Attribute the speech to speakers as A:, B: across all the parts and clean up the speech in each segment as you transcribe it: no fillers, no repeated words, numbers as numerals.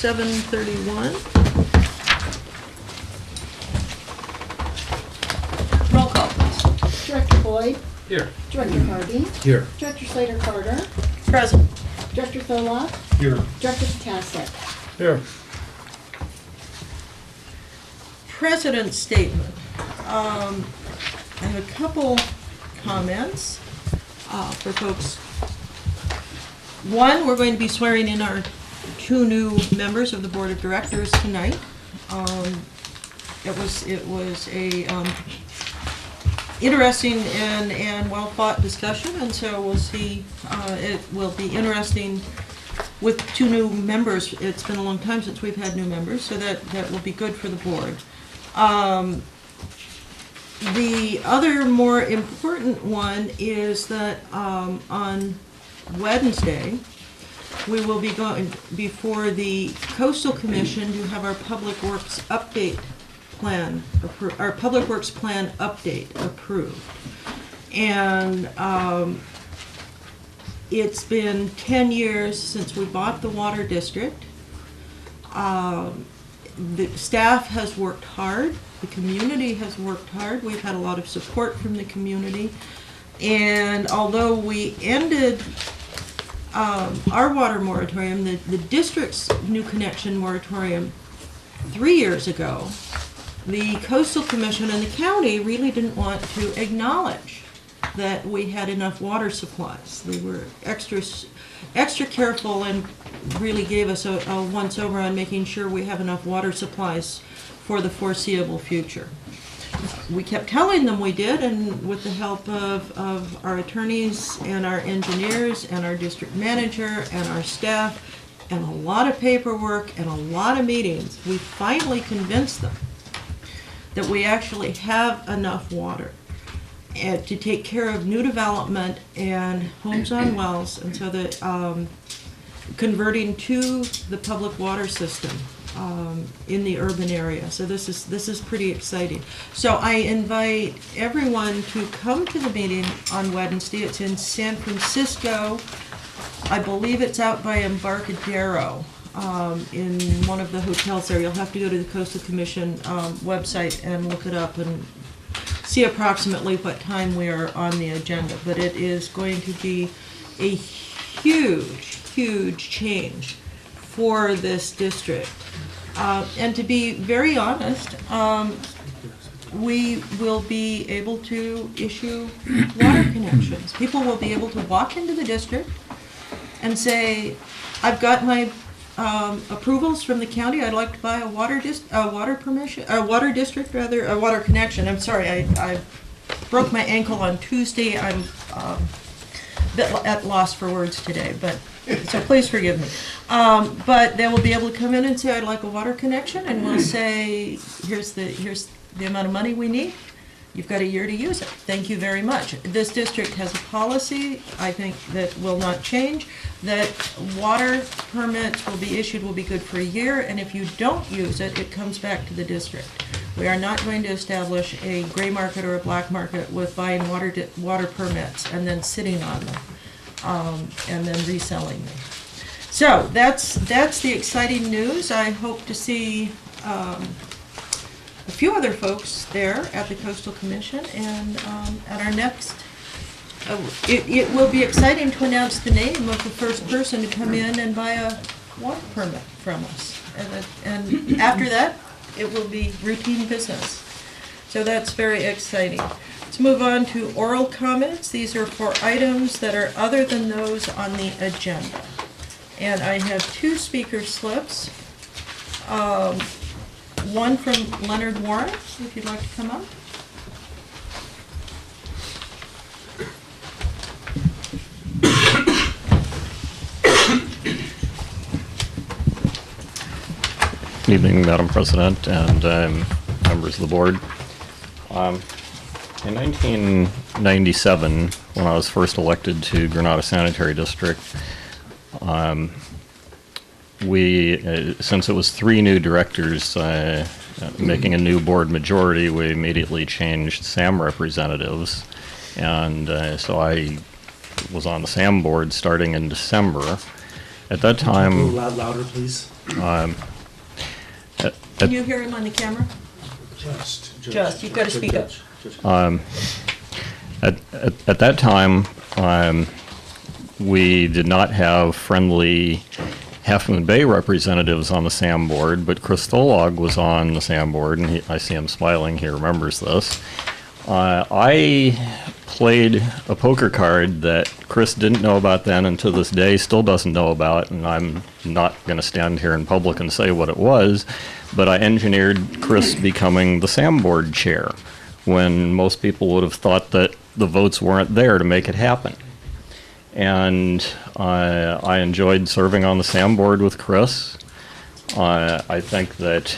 A: 7:31.
B: Roll call, please.
C: Director Boyd?
D: Here.
C: Director Harvey?
D: Here.
C: Director Slater-Carter?
A: Present.
C: Director Tholock?
D: Here.
C: Director Potasek?
D: Here.
A: President's statement. I have a couple comments for folks. One, we're going to be swearing in our 2 new members of the Board of Directors tonight. It was a interesting and well-thought discussion, and so we'll see. It will be interesting with 2 new members. It's been a long time since we've had new members, so that will be good for the board. The other more important one is that on Wednesday, we will be going before the Coastal Commission to have our Public Works update plan, our Public Works plan update approved. And it's been 10 years since we bought the water district. The staff has worked hard. The community has worked hard. We've had a lot of support from the community. And although we ended our water moratorium, the district's new connection moratorium 3 years ago, the Coastal Commission and the county really didn't want to acknowledge that we had enough water supplies. They were extra careful and really gave us a once-over on making sure we have enough water supplies for the foreseeable future. We kept telling them we did, and with the help of our attorneys and our engineers and our district manager and our staff and a lot of paperwork and a lot of meetings, we finally convinced them that we actually have enough water to take care of new development and homes on wells, and so that converting to the public water system in the urban area. So this is pretty exciting. So I invite everyone to come to the meeting on Wednesday. It's in San Francisco. I believe it's out by Embarcadero in one of the hotels there. You'll have to go to the Coastal Commission website and look it up and see approximately what time we are on the agenda. But it is going to be a huge change for this district. And to be very honest, we will be able to issue water connections. People will be able to walk into the district and say, I've got my approvals from the county. I'd like to buy a water connection. I'm sorry, I broke my ankle on Tuesday. I'm a bit at loss for words today, but so please forgive me. But they will be able to come in and say, I'd like a water connection, and we'll say, here's the amount of money we need. You've got a year to use it. Thank you very much. This district has a policy, I think, that will not change, that water permits will be issued, will be good for a year, and if you don't use it, it comes back to the district. We are not going to establish a gray market or a black market with buying water permits and then sitting on them and then reselling them. So that's the exciting news. I hope to see a few other folks there at the Coastal Commission, and at our next, it will be exciting to announce the name of the first person to come in and buy a water permit from us. And after that, it will be routine business. So that's very exciting. Let's move on to oral comments. These are for items that are other than those on the agenda. And I have 2 speaker slips. One from Leonard Warren, if you'd like to come up.
E: Good evening, Madam President and members of the board. In 1997, when I was first elected to Granada Sanitary District, since it was 3 new directors making a new board majority, we immediately changed SAM representatives. And so I was on the SAM board starting in December. At that
D: A
E: time,
D: little louder, please.
A: Can you hear him on the camera? Just, you've got to speak up.
E: at that time, we did not have friendly Half Moon Bay representatives on the SAM board, but Chris Tholog was on the SAM board, and I see him smiling. He remembers this. I played a poker card that Chris didn't know about then, and to this day still doesn't know about, and I'm not going to stand here in public and say what it was, but I engineered Chris becoming the SAM board chair, when most people would have thought that the votes weren't there to make it happen. And I enjoyed serving on the SAM board with Chris. I think that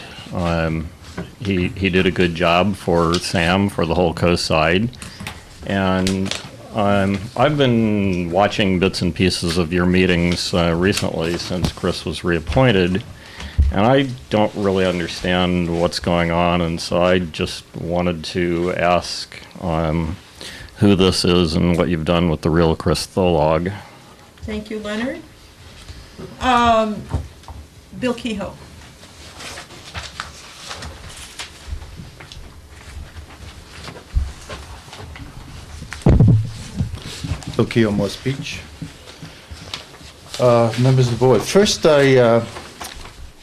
E: he did a good job for SAM, for the whole coast side. And I've been watching bits and pieces of your meetings recently since Chris was reappointed, and I don't really understand what's going on, and so I just wanted to ask who this is and what you've done with the real Chris Tholog.
A: Thank you, Leonard. Bill Kehoe.
F: Bill Moss Beach. Members of the board, first I'd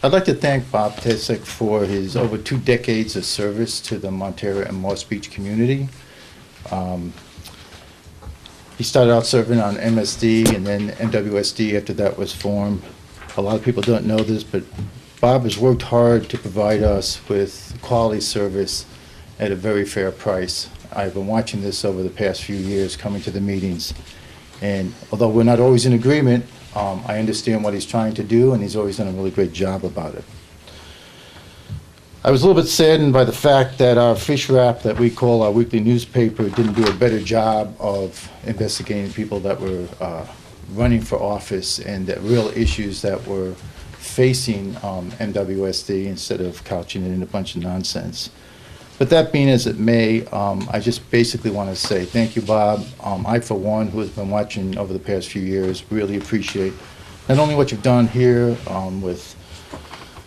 F: like to thank Bob Tessick for his over 2 decades of service to the Montara and Moss Beach community. He started out serving on MSD and then MWSD after that was formed. A lot of people don't know this, but Bob has worked hard to provide us with quality service at a very fair price. I've been watching this over the past few years, coming to the meetings, and although we're not always in agreement, I understand what he's trying to do, and he's always done a really great job about it. I was a little bit saddened by the fact that our fish wrap that we call our weekly newspaper didn't do a better job of investigating people that were running for office and the real issues that were facing MWSD, instead of couching it in a bunch of nonsense. But that being as it may, I just basically want to say thank you, Bob. I, for one, who has been watching over the past few years, really appreciate not only what you've done here with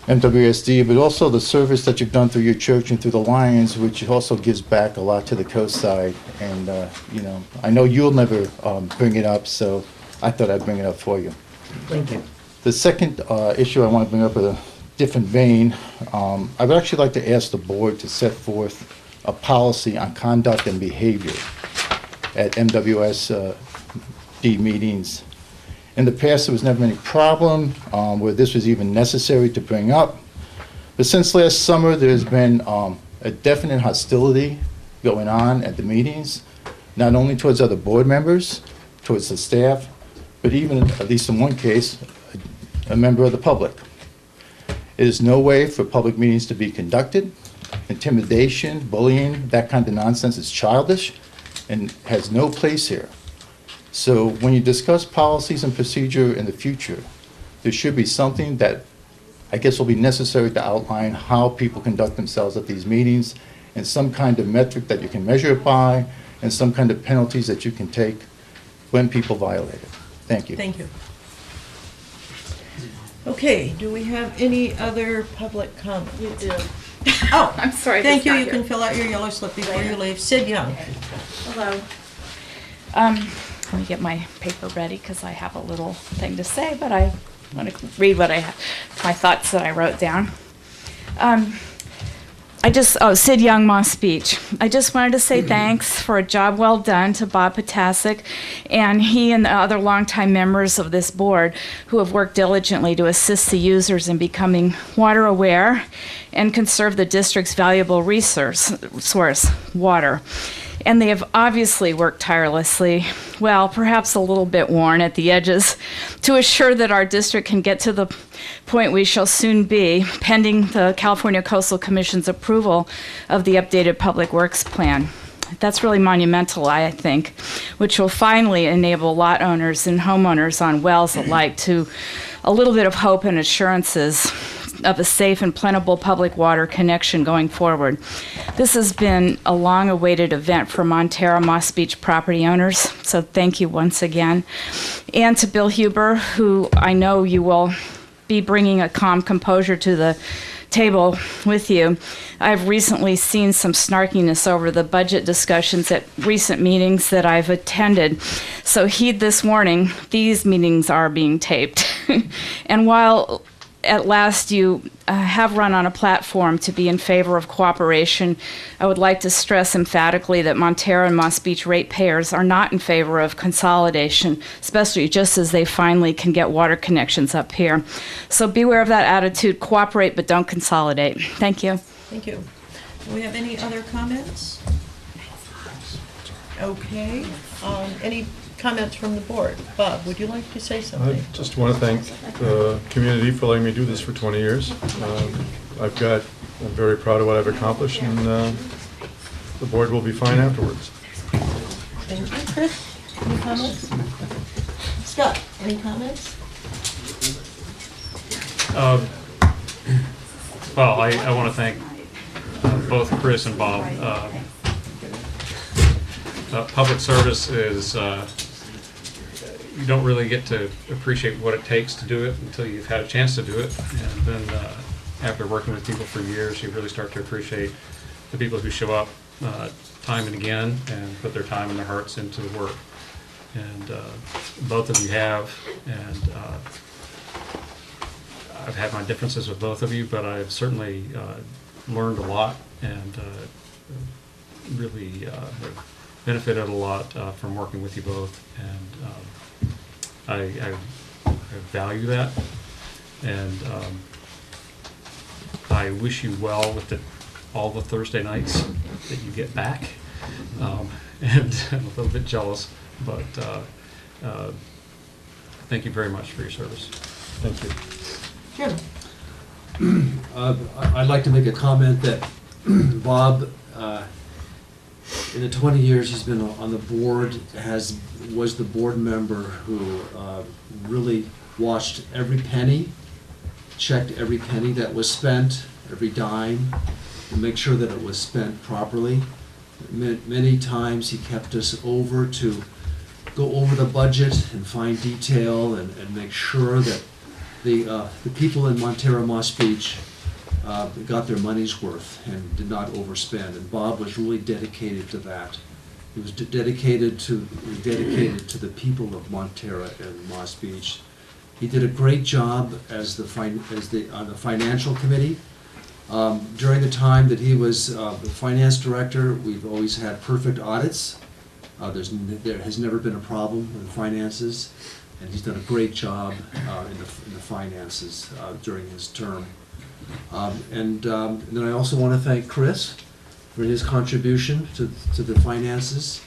F: MWSD, but also the service that you've done through your church and through the Lions, which also gives back a lot to the coast side. And, you know, I know you'll never bring it up, so I thought I'd bring it up for you.
D: Thank you.
F: The second issue I want to bring up with a different vein, I would actually like to ask the board to set forth a policy on conduct and behavior at MWSD meetings. In the past, there was never any problem where this was even necessary to bring up. But since last summer, there's been a definite hostility going on at the meetings, not only towards other board members, towards the staff, but even, at least in one case, a member of the public. It is no way for public meetings to be conducted. Intimidation, bullying, that kind of nonsense is childish and has no place here. So when you discuss policies and procedure in the future, there should be something that I guess will be necessary to outline how people conduct themselves at these meetings, and some kind of metric that you can measure it by, and some kind of penalties that you can take when people violate it. Thank you.
A: Thank you. Okay, do we have any other public comment?
B: You do.
A: Oh,
B: I'm sorry.
A: thank you.
B: this
A: You
B: got
A: can
B: here.
A: fill out your yellow slip before you
B: Later.
A: leave. Sid Young.
B: Hello. Let me get my paper ready because I have a little thing to say, but I want to read what my thoughts that I wrote down. Sid Young, Moss Beach. I just wanted to say thanks for a job well done to Bob Potasic and he and the other longtime members of this board who have worked diligently to assist the users in becoming water aware and conserve the district's valuable source, water. And they have obviously worked tirelessly, well, perhaps a little bit worn at the edges, to assure that our district can get to the point we shall soon be, pending the California Coastal Commission's approval of the updated Public Works Plan. That's really monumental, I think, which will finally enable lot owners and homeowners on wells alike to a little bit of hope and assurances of a safe and plentiful public water connection going forward. This has been a long-awaited event for Montara Moss Beach property owners, so thank you once again. And to Bill Huber, who I know you will be bringing a calm composure to the table with you. I've recently seen some snarkiness over the budget discussions at recent meetings that I've attended. So heed this warning, these meetings are being taped. And while at last you have run on a platform to be in favor of cooperation, I would like to stress emphatically that Montara and Moss Beach ratepayers are not in favor of consolidation, especially just as they finally can get water connections up here. So beware of that attitude. Cooperate, but don't consolidate. Thank you.
A: Thank you. Do we have any other comments? Okay. Any comments from the board? Bob, would you like to say
D: I
A: something?
D: just want to thank the community for letting me do this for 20 years. I'm very proud of what I've accomplished, and the board will be fine afterwards.
A: Thank you. Chris, any comments? Scott, any comments?
G: Well, I want to thank both Chris and Bob. Public service is, you don't really get to appreciate what it takes to do it until you've had a chance to do it. And then after working with people for years, you really start to appreciate the people who show up time and again and put their time and their hearts into the work. And both of you have, and I've had my differences with both of you, but I've certainly learned a lot and really have benefited a lot from working with you both, and I value that, and I wish you well with all the Thursday nights that you get back, and I'm a little bit jealous, but thank you very much for your service.
D: Thank you.
A: Jim?
H: I'd like to make a comment that Bob, in the 20 years he's been on the board, was the board member who really watched every penny, checked every penny that was spent, every dime, to make sure that it was spent properly. Many times he kept us over to go over the budget and find detail and make sure that the people in Montara Moss Beach got their money's worth and did not overspend. And Bob was really dedicated to that. He was dedicated to the people of Montara and Moss Beach. He did a great job on the financial committee. During the time that he was the finance director, we've always had perfect audits. There has never been a problem with finances, and he's done a great job in the finances during his term. And then I also want to thank Chris for his contribution to the finances.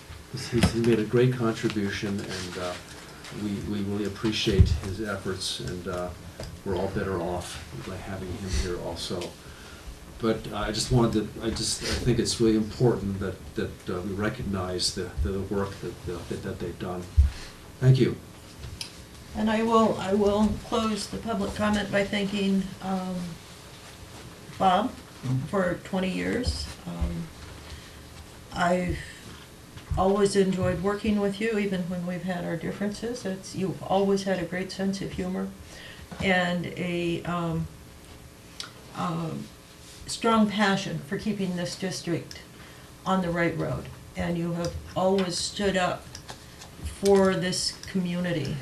H: He made a great contribution, and we really appreciate his efforts, and we're all better off by having him here also. But I think it's really important that we recognize the work that they've done. Thank you.
A: And I will close the public comment by thanking Bob for 20 years. I've always enjoyed working with you, even when we've had our differences. You've always had a great sense of humor and a strong passion for keeping this district on the right road. And you have always stood up for this community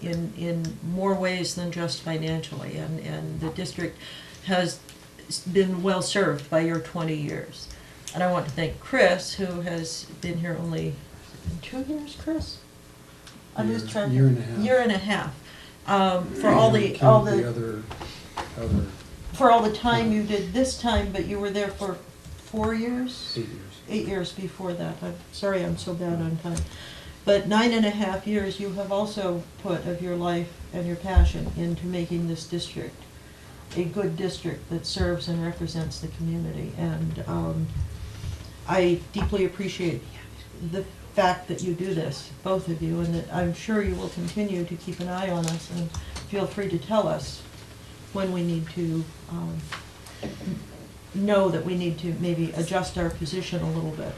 A: in more ways than just financially. And the district has been well served by your 20 years. And I want to thank Chris, who has been here only 2 years, Chris? I'm just trying.
H: Year and a half.
A: Year and a half. For all the for all the time you did this time, but you were there for 4 years?
H: 8 years.
A: 8 years before that. I'm sorry, I'm so bad on time. But 9.5 years you have also put of your life and your passion into making this district a good district that serves and represents the community. And I deeply appreciate the fact that you do this, both of you, and that I'm sure you will continue to keep an eye on us, and feel free to tell us when we need to know that we need to maybe adjust our position a little bit.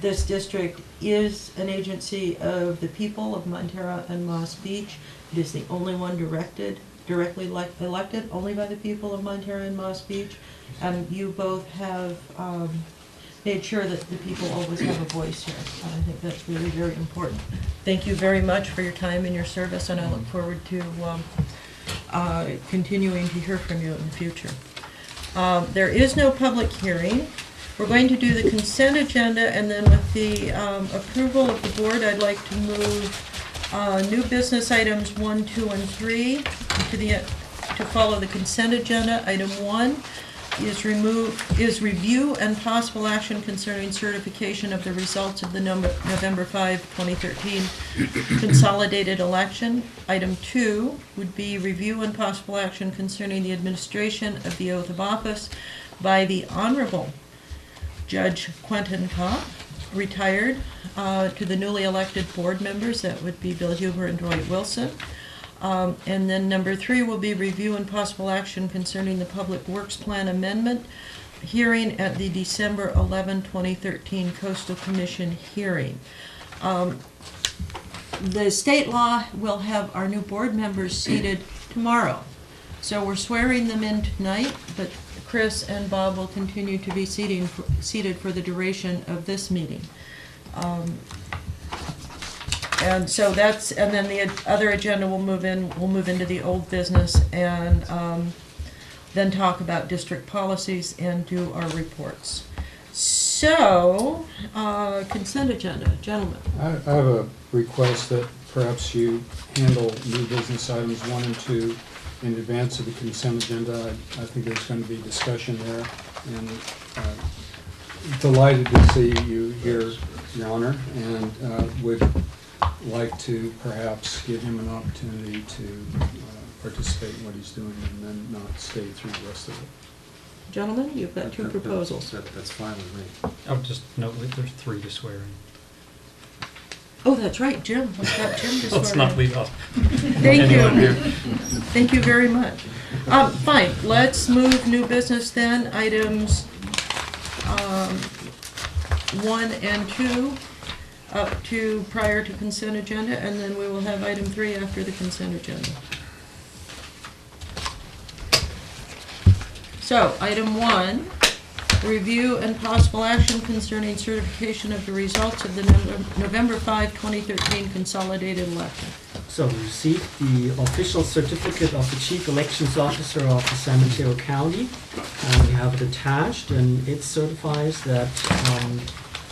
A: This district is an agency of the people of Montara and Moss Beach. It is the only one directly elected only by the people of Montara and Moss Beach. And you both have made sure that the people always have a voice here. And I think that's really very important. Thank you very much for your time and your service, and I look forward to continuing to hear from you in the future. There is no public hearing. We're going to do the consent agenda, and then with the approval of the board, I'd like to move new business items 1, 2, and 3 to follow the consent agenda. Item 1 is review and possible action concerning certification of the results of the November 5, 2013 consolidated election. Item 2 would be review and possible action concerning the administration of the oath of office by the Honorable Judge Quentin Kopp, retired, to the newly elected board members. That would be Bill Huber and Dwight Wilson. And then number 3 will be review and possible action concerning the Public Works Plan Amendment hearing at the December 11, 2013 Coastal Commission hearing. The state law will have our new board members seated tomorrow. So we're swearing them in tonight, but Chris and Bob will continue to be seated for the duration of this meeting. And so that's, and then the other agenda we'll move into the old business and then talk about district policies and do our reports. So, consent agenda, gentlemen.
I: I have a request that perhaps you handle new business items 1 and 2 in advance of the consent agenda. I think there's going to be discussion there, and delighted to see you here, Your Honor, and would like to perhaps give him an opportunity to participate in what he's doing and then not stay through the rest of it.
A: Gentlemen, you've got 2 proposals.
H: That's fine with me.
G: I'll just note that there's 3 to swear in.
A: Oh, that's right, Jim. We've got Jim to
G: Let's
A: swear
G: not
A: in.
G: leave off.
A: Thank you.
G: Anyone here.
A: Thank you very much. Fine, let's move new business then, items 1 and 2 up to prior to consent agenda, and then we will have item 3 after the consent agenda. So, item 1, review and possible action concerning certification of the results of the November 5, 2013 consolidated election.
J: So we received the official certificate of the Chief Elections Officer of the Sanitary County. We have it attached, and it certifies that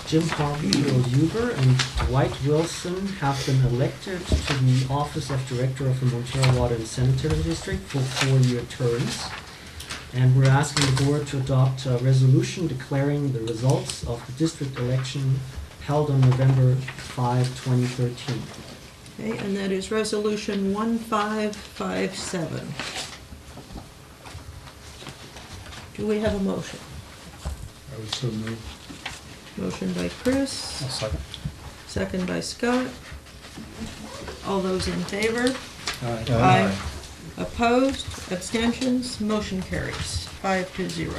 J: Jim Harvey, Bill Huber, and Dwight Wilson have been elected to the office of Director of the Montara Water and Sanitary District for 4-year terms. And we're asking the board to adopt a resolution declaring the results of the district election held on November 5, 2013.
A: Okay, and that is resolution 1557. Do we have a motion?
I: I would so move.
A: Motion by Chris,
G: I'll second.
A: second by Scott. All those in favor?
I: Aye.
A: Opposed? Abstentions? Motion carries 5-0.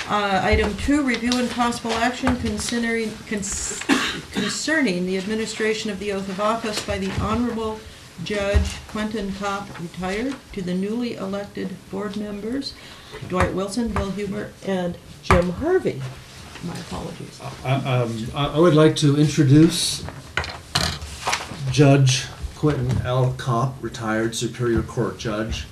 A: Item 2, review and possible action concerning the administration of the oath of office by the Honorable Judge Quentin Kopp, retired, to the newly elected board members, Dwight Wilson, Bill Huber, and Jim Harvey. My apologies.
H: I would like to introduce Judge Quentin L. Kopp, retired Superior Court Judge.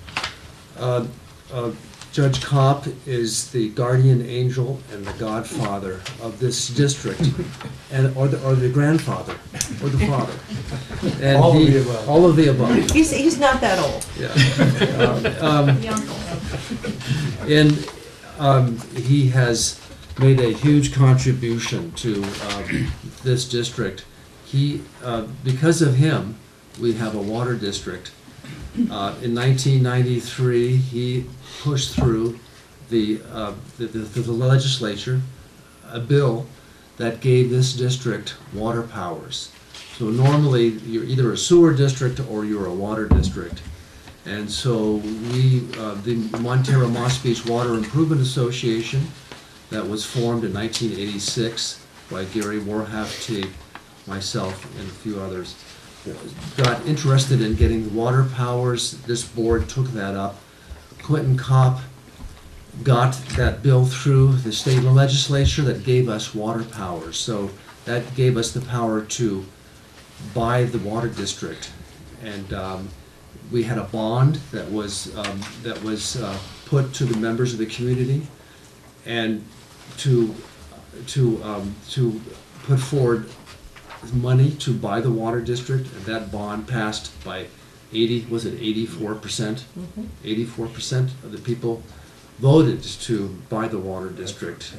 H: Judge Kopp is the guardian angel and the godfather of this district, or the grandfather, or the father. And
I: All of the above.
H: All of the above.
A: He's not that old.
H: Yeah. And he has made a huge contribution to this district. Because of him, we have a water district. In 1993, he pushed through the legislature a bill that gave this district water powers. So normally, you're either a sewer district or you're a water district. And so we, the Montara Moss Beach Water Improvement Association, that was formed in 1986 by Gary Warhafte, myself, and a few others, got interested in getting water powers. This board took that up. Quentin Kopp got that bill through the state legislature that gave us water powers. So that gave us the power to buy the water district. And we had a bond that was put to the members of the community, and to put forward money to buy the water district. And that bond passed by 84%? 84% of the people voted to buy the water district.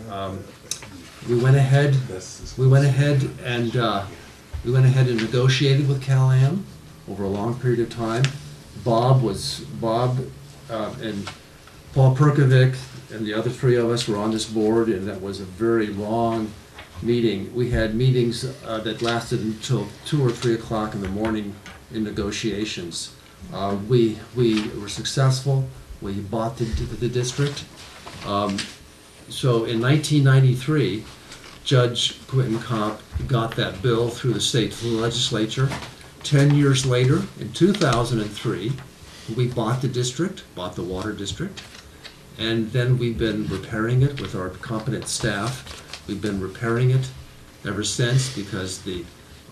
H: We went ahead and negotiated with Cal-Am over a long period of time. Bob and Paul Perkovic and the other three of us were on this board, and that was a very long meeting. We had meetings that lasted until 2 or 3 o'clock in the morning in negotiations. We were successful. We bought the district. So in 1993, Judge Quentin Kopp got that bill through the state legislature. 10 years later, in 2003, we bought the district, bought the water district, and then we've been repairing it with our competent staff. We've been repairing it ever since because the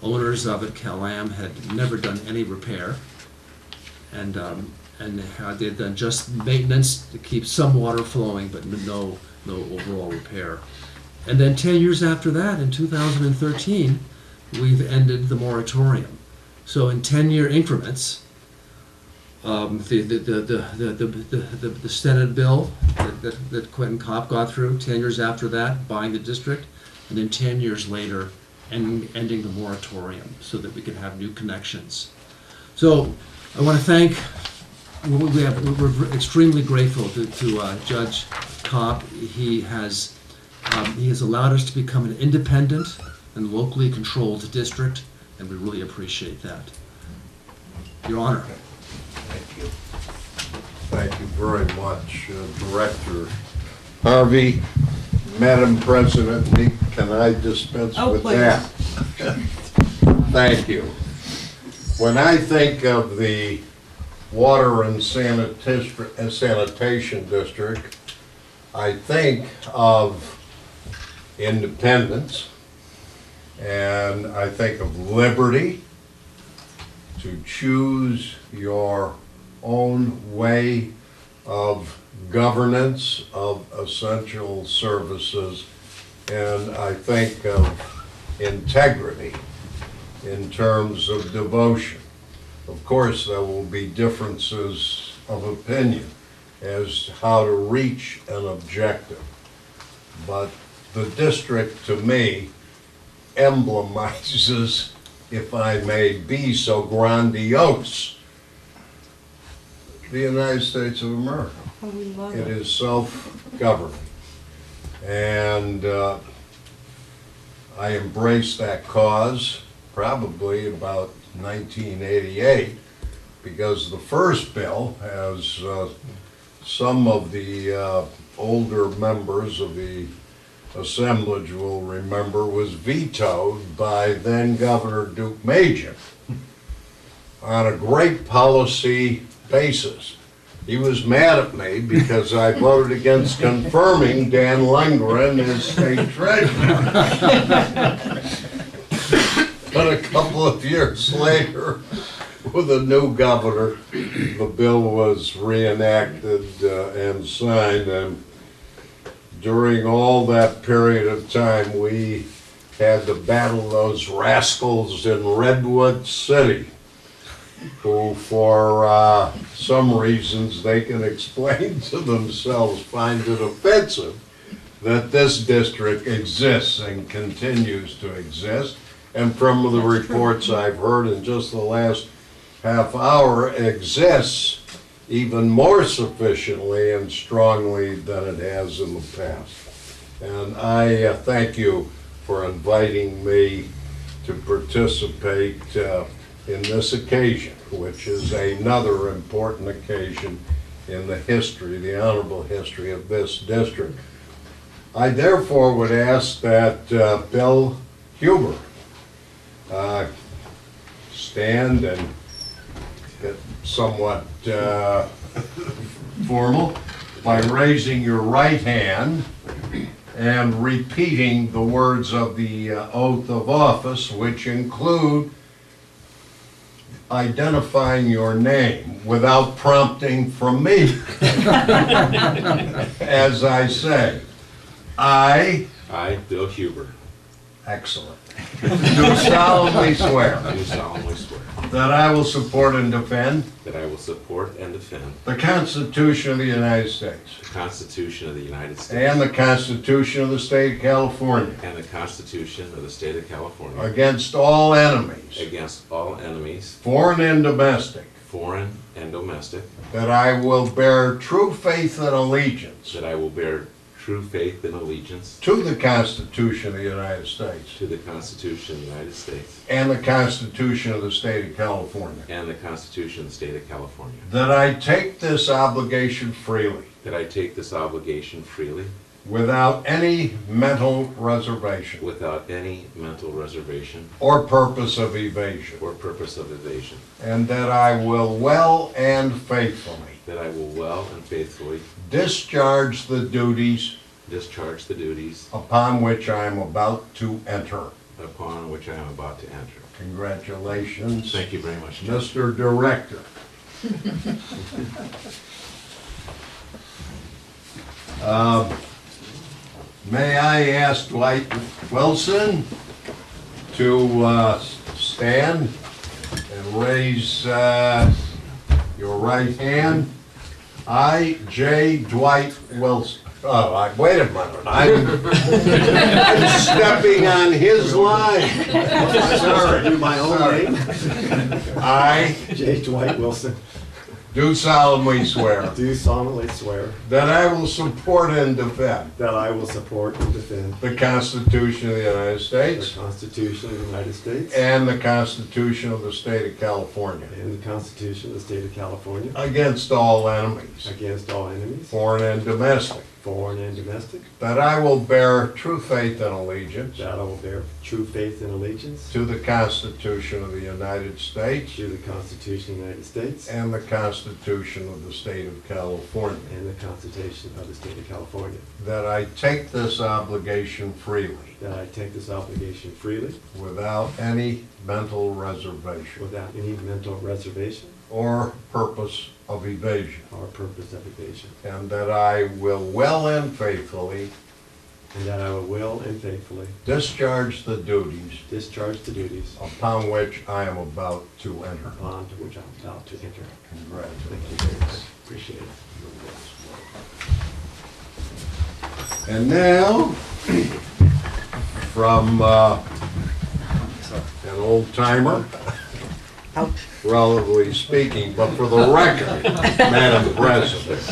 H: owners of it, Cal-Am, had never done any repair. And they'd done just maintenance to keep some water flowing, but no overall repair. And then 10 years after that, in 2013, we've ended the moratorium. So in 10-year increments, the Senate bill that Quentin Kopp got through, 10 years after that, buying the district, and then 10 years later, ending the moratorium so that we can have new connections. So I want to thank, we're extremely grateful to Judge Kopp. He has allowed us to become an independent and locally controlled district, and we really appreciate that. Your Honor.
K: Thank you. Thank you very much, Director Harvey. Madam President, can I dispense with
A: please.
K: that? Thank you. When I think of the Water and Sanitation District, I think of independence, and I think of liberty to choose your own way of governance of essential services, and I think of integrity in terms of devotion. Of course, there will be differences of opinion as to how to reach an objective, but the district, to me, emblemizes, if I may be so grandiose, the United States of America.
A: Oh, we love
K: It is self-governing. And I embraced that cause probably about 1988, because the first bill, as some of the older members of the assemblage will remember, was vetoed by then Governor Duke Major on a great policy basis. He was mad at me because I voted against confirming Dan Lundgren as state treasurer. But a couple of years later, with a new governor, the bill was reenacted and signed, and during all that period of time, we had to battle those rascals in Redwood City, who for some reasons they can explain to themselves find it offensive that this district exists and continues to exist. And from the reports I've heard in just the last half hour, exists even more sufficiently and strongly than it has in the past. And I thank you for inviting me to participate in this occasion, which is another important occasion in the history, the honorable history of this district. I therefore would ask that Bill Huber stand and get somewhat formal by raising your right hand and repeating the words of the oath of office, which include identifying your name without prompting from me. As I say, I,
L: Bill Huber,
K: excellent, do solemnly swear
L: do solemnly swear
K: that I will support and defend
L: that I will support and defend
K: the Constitution of the United States
L: the Constitution of the United States
K: and the Constitution of the State of California
L: and the Constitution of the State of California
K: against all enemies,
L: against all enemies,
K: foreign and domestic,
L: foreign and domestic,
K: that I will bear true faith and allegiance
L: that I will bear true faith and allegiance
K: to the Constitution of the United States
L: to the Constitution of the United States
K: and the Constitution of the State of California,
L: and the Constitution of the State of California,
K: that I take this obligation freely
L: that I take this obligation freely
K: without any mental reservation
L: without any mental reservation
K: or purpose of evasion,
L: or purpose of evasion,
K: and that I will well and faithfully
L: that I will well and faithfully
K: discharge the duties
L: discharge the duties
K: upon which I am about to enter.
L: upon which I am about to enter.
K: Congratulations,
L: Thank you very much, Judge.
K: Mr. Director. May I ask Dwight Wilson to stand and raise your right hand? I, J. Dwight Wilson. Oh, wait a minute. I'm stepping on his line. Sorry.
M: Do my own
K: Sorry.
M: name.
K: I
M: J. Dwight Wilson.
K: do solemnly swear
M: Do solemnly swear
K: that I will support and defend
M: that I will support and defend
K: the Constitution of the United
M: the
K: States
M: Constitution of the United States
K: and the Constitution of the State of California
M: and the Constitution of the State of California
K: against all enemies,
M: against all enemies,
K: foreign and domestic,
M: foreign and domestic,
K: that I will bear true faith and allegiance
M: that I will bear true faith and allegiance
K: to the Constitution of the United States
M: to the Constitution of the United States
K: and the Constitution of the State of California,
M: and the Constitution of the State of California,
K: that I take this obligation freely
M: that I take this obligation freely
K: without any mental reservation
M: without any mental reservation
K: or purpose of evasion,
M: or purpose of evasion,
K: and that I will well and faithfully
M: and that I will and faithfully
K: discharge the duties
M: discharge the duties
K: upon which I am about to enter.
M: upon to which I'm about to enter.
K: Congratulations.
M: Appreciate it.
K: And now, from an old timer, relatively speaking, but for the record, Madam President,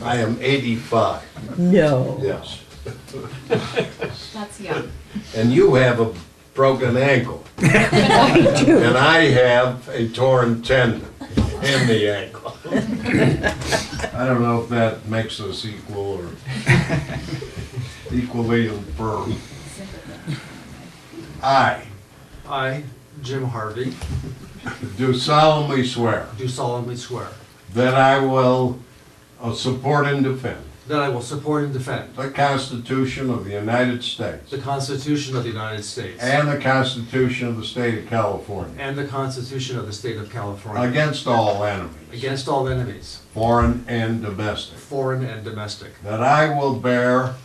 K: I am 85.
A: No.
K: Yes.
B: That's young.
K: And you have a broken ankle. And I have a torn tendon in the ankle. I don't know if that makes us equal or equally infirm. I
H: I, Jim Harvey,
K: do solemnly swear
H: do solemnly swear
K: that I will support and defend
H: that I will support and defend
K: the Constitution of the United States
H: the Constitution of the United States
K: and the Constitution of the State of California
H: and the Constitution of the State of California
K: against all enemies,
H: against all enemies,
K: foreign and domestic,
H: foreign and domestic,
K: that I will bear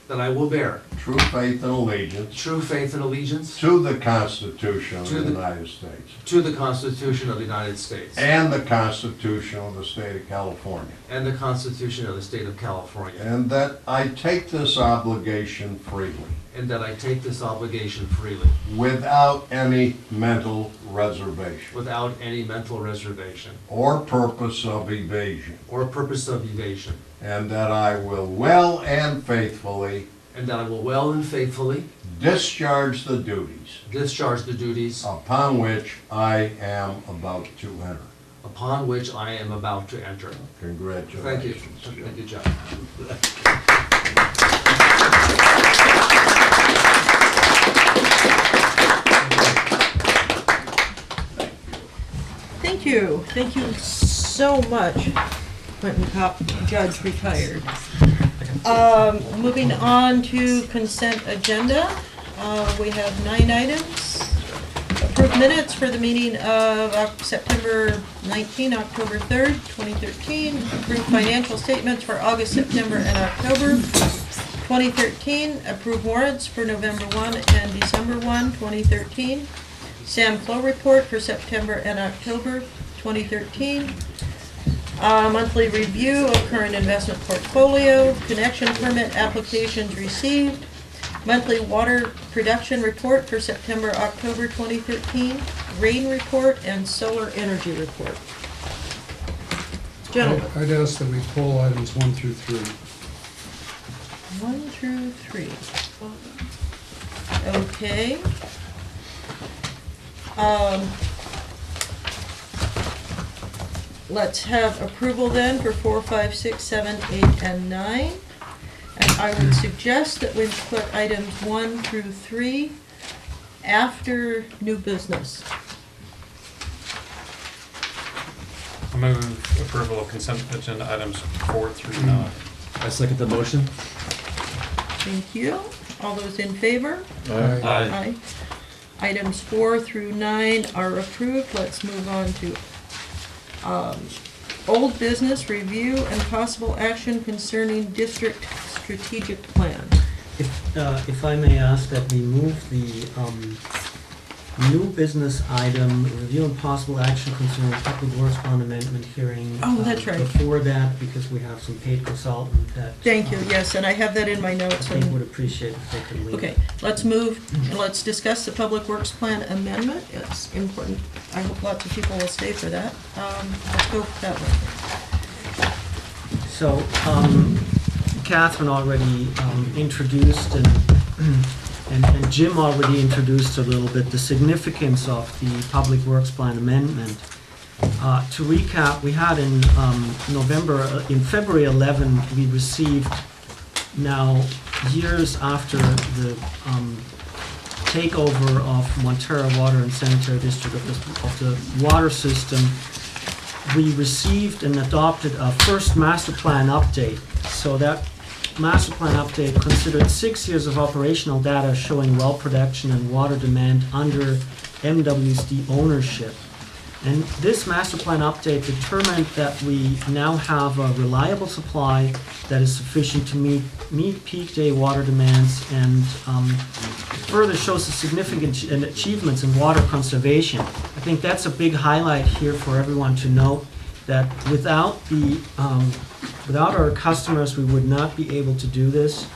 H: that I will bear
K: true faith and allegiance
H: true faith and allegiance
K: to the Constitution of
H: To
K: the
H: the-
K: United States
H: to the Constitution of the United States
K: and the Constitution of the State of California,
H: and the Constitution of the State of California,
K: and that I take this obligation freely
H: and that I take this obligation freely
K: without any mental reservation
H: without any mental reservation
K: or purpose of evasion,
H: or purpose of evasion,
K: and that I will well and faithfully
H: and that I will well and faithfully
K: discharge the duties
H: discharge the duties
K: upon which I am about to enter.
H: upon which I am about to enter.
K: Congratulations.
H: Thank you.
K: Jim.
H: Thank you, Jeff.
A: Thank you. Thank you so much, Quentin Kopp, Judge retired. Moving on to consent agenda, we have 9 items. Approved minutes for the meeting of September 19, October 3rd, 2013. Approved financial statements for August, September, and October 2013. Approved warrants for November 1 and December 1, 2013. SAM Flow report for September and October 2013. Monthly review of current investment portfolio. Connection permit applications received. Monthly water production report for September, October 2013. Rain report and solar energy report. Gentlemen,
I: I'd ask that we pull items 1 through 3.
A: 1 through 3. Okay. Let's have approval then for 4, 5, 6, 7, 8, and 9. And I would suggest that we put items 1 through 3 after new business.
G: I move approval of consent agenda items 4 through 9.
H: I second the motion.
A: Thank you. All those in favor?
D: Aye.
A: Aye. Items 4 through 9 are approved. Let's move on to old business review and possible action concerning district strategic plan.
J: If I may ask that we move the new business item, review and possible action concerning public works bond amendment hearing.
A: Oh, that's right.
J: Before that, because we have some paid consultant that.
A: Thank you, yes, and I have that in my
J: I
A: notes.
J: think
A: And
J: would appreciate if they could leave.
A: okay, let's move, and let's discuss the public works plan amendment. It's important. I hope lots of people will stay for that. Let's go that way.
J: So, Catherine already introduced and Jim already introduced a little bit the significance of the Public Works Plan amendment. To recap, we had in February 11, we received, now years after the takeover of Montara Water and Sanitary District of the water system, we received and adopted a first master plan update. So that master plan update considered 6 years of operational data showing well production and water demand under MWSD ownership. And this master plan update determined that we now have a reliable supply that is sufficient to meet peak day water demands, and further shows the significant achievements in water conservation. I think that's a big highlight here for everyone to note, that without our customers, we would not be able to do this.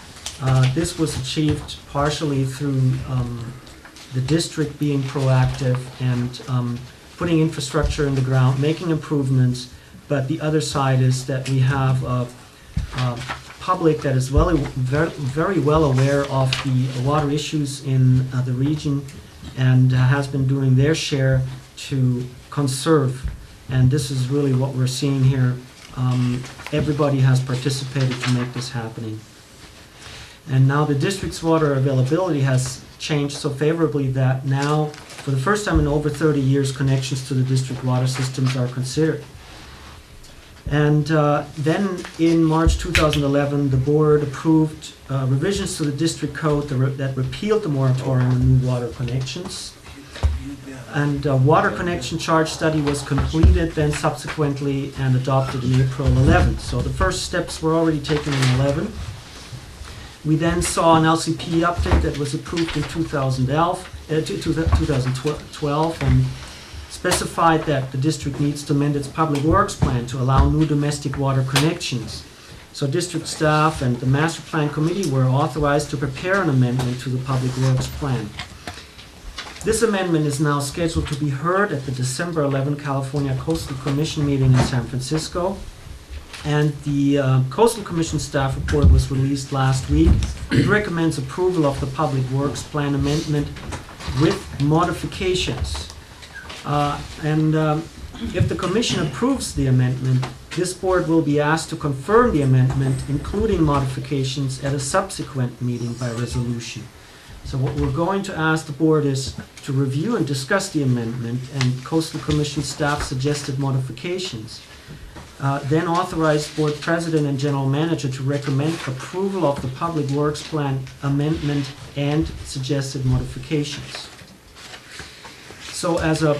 J: This was achieved partially through the district being proactive and putting infrastructure in the ground, making improvements, but the other side is that we have a public that is very well aware of the water issues in the region and has been doing their share to conserve. And this is really what we're seeing here. Everybody has participated to make this happening. And now the district's water availability has changed so favorably that now, for the first time in over 30 years, connections to the district water systems are considered. And then in March 2011, the board approved revisions to the district code that repealed the moratorium on new water connections. And a water connection charge study was completed then subsequently and adopted in April 11. So the first steps were already taken in 11. We then saw an LCP update that was approved in 2012 and specified that the district needs to amend its public works plan to allow new domestic water connections. So district staff and the master plan committee were authorized to prepare an amendment to the public works plan. This amendment is now scheduled to be heard at the December 11 California Coastal Commission meeting in San Francisco. And the Coastal Commission staff report was released last week. It recommends approval of the Public Works Plan amendment with modifications. If the Commission approves the amendment, this board will be asked to confirm the amendment, including modifications, at a subsequent meeting by resolution. So what we're going to ask the board is to review and discuss the amendment and Coastal Commission staff suggested modifications. Then authorize board president and general manager to recommend approval of the Public Works Plan amendment and suggested modifications. So as a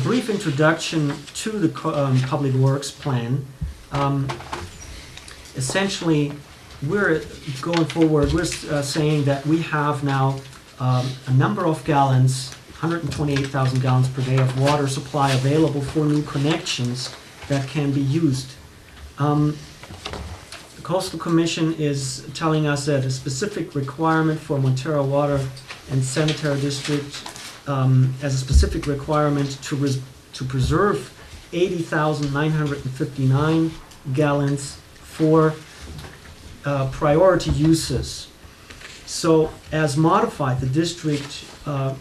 J: brief introduction to the Public Works Plan, essentially we're going forward, we're saying that we have now a number of gallons, 128,000 gallons per day of water supply available for new connections that can be used. The Coastal Commission is telling us that a specific requirement for Montara Water and Sanitary District as a specific requirement to preserve 80,959 gallons for priority uses. So as modified, the district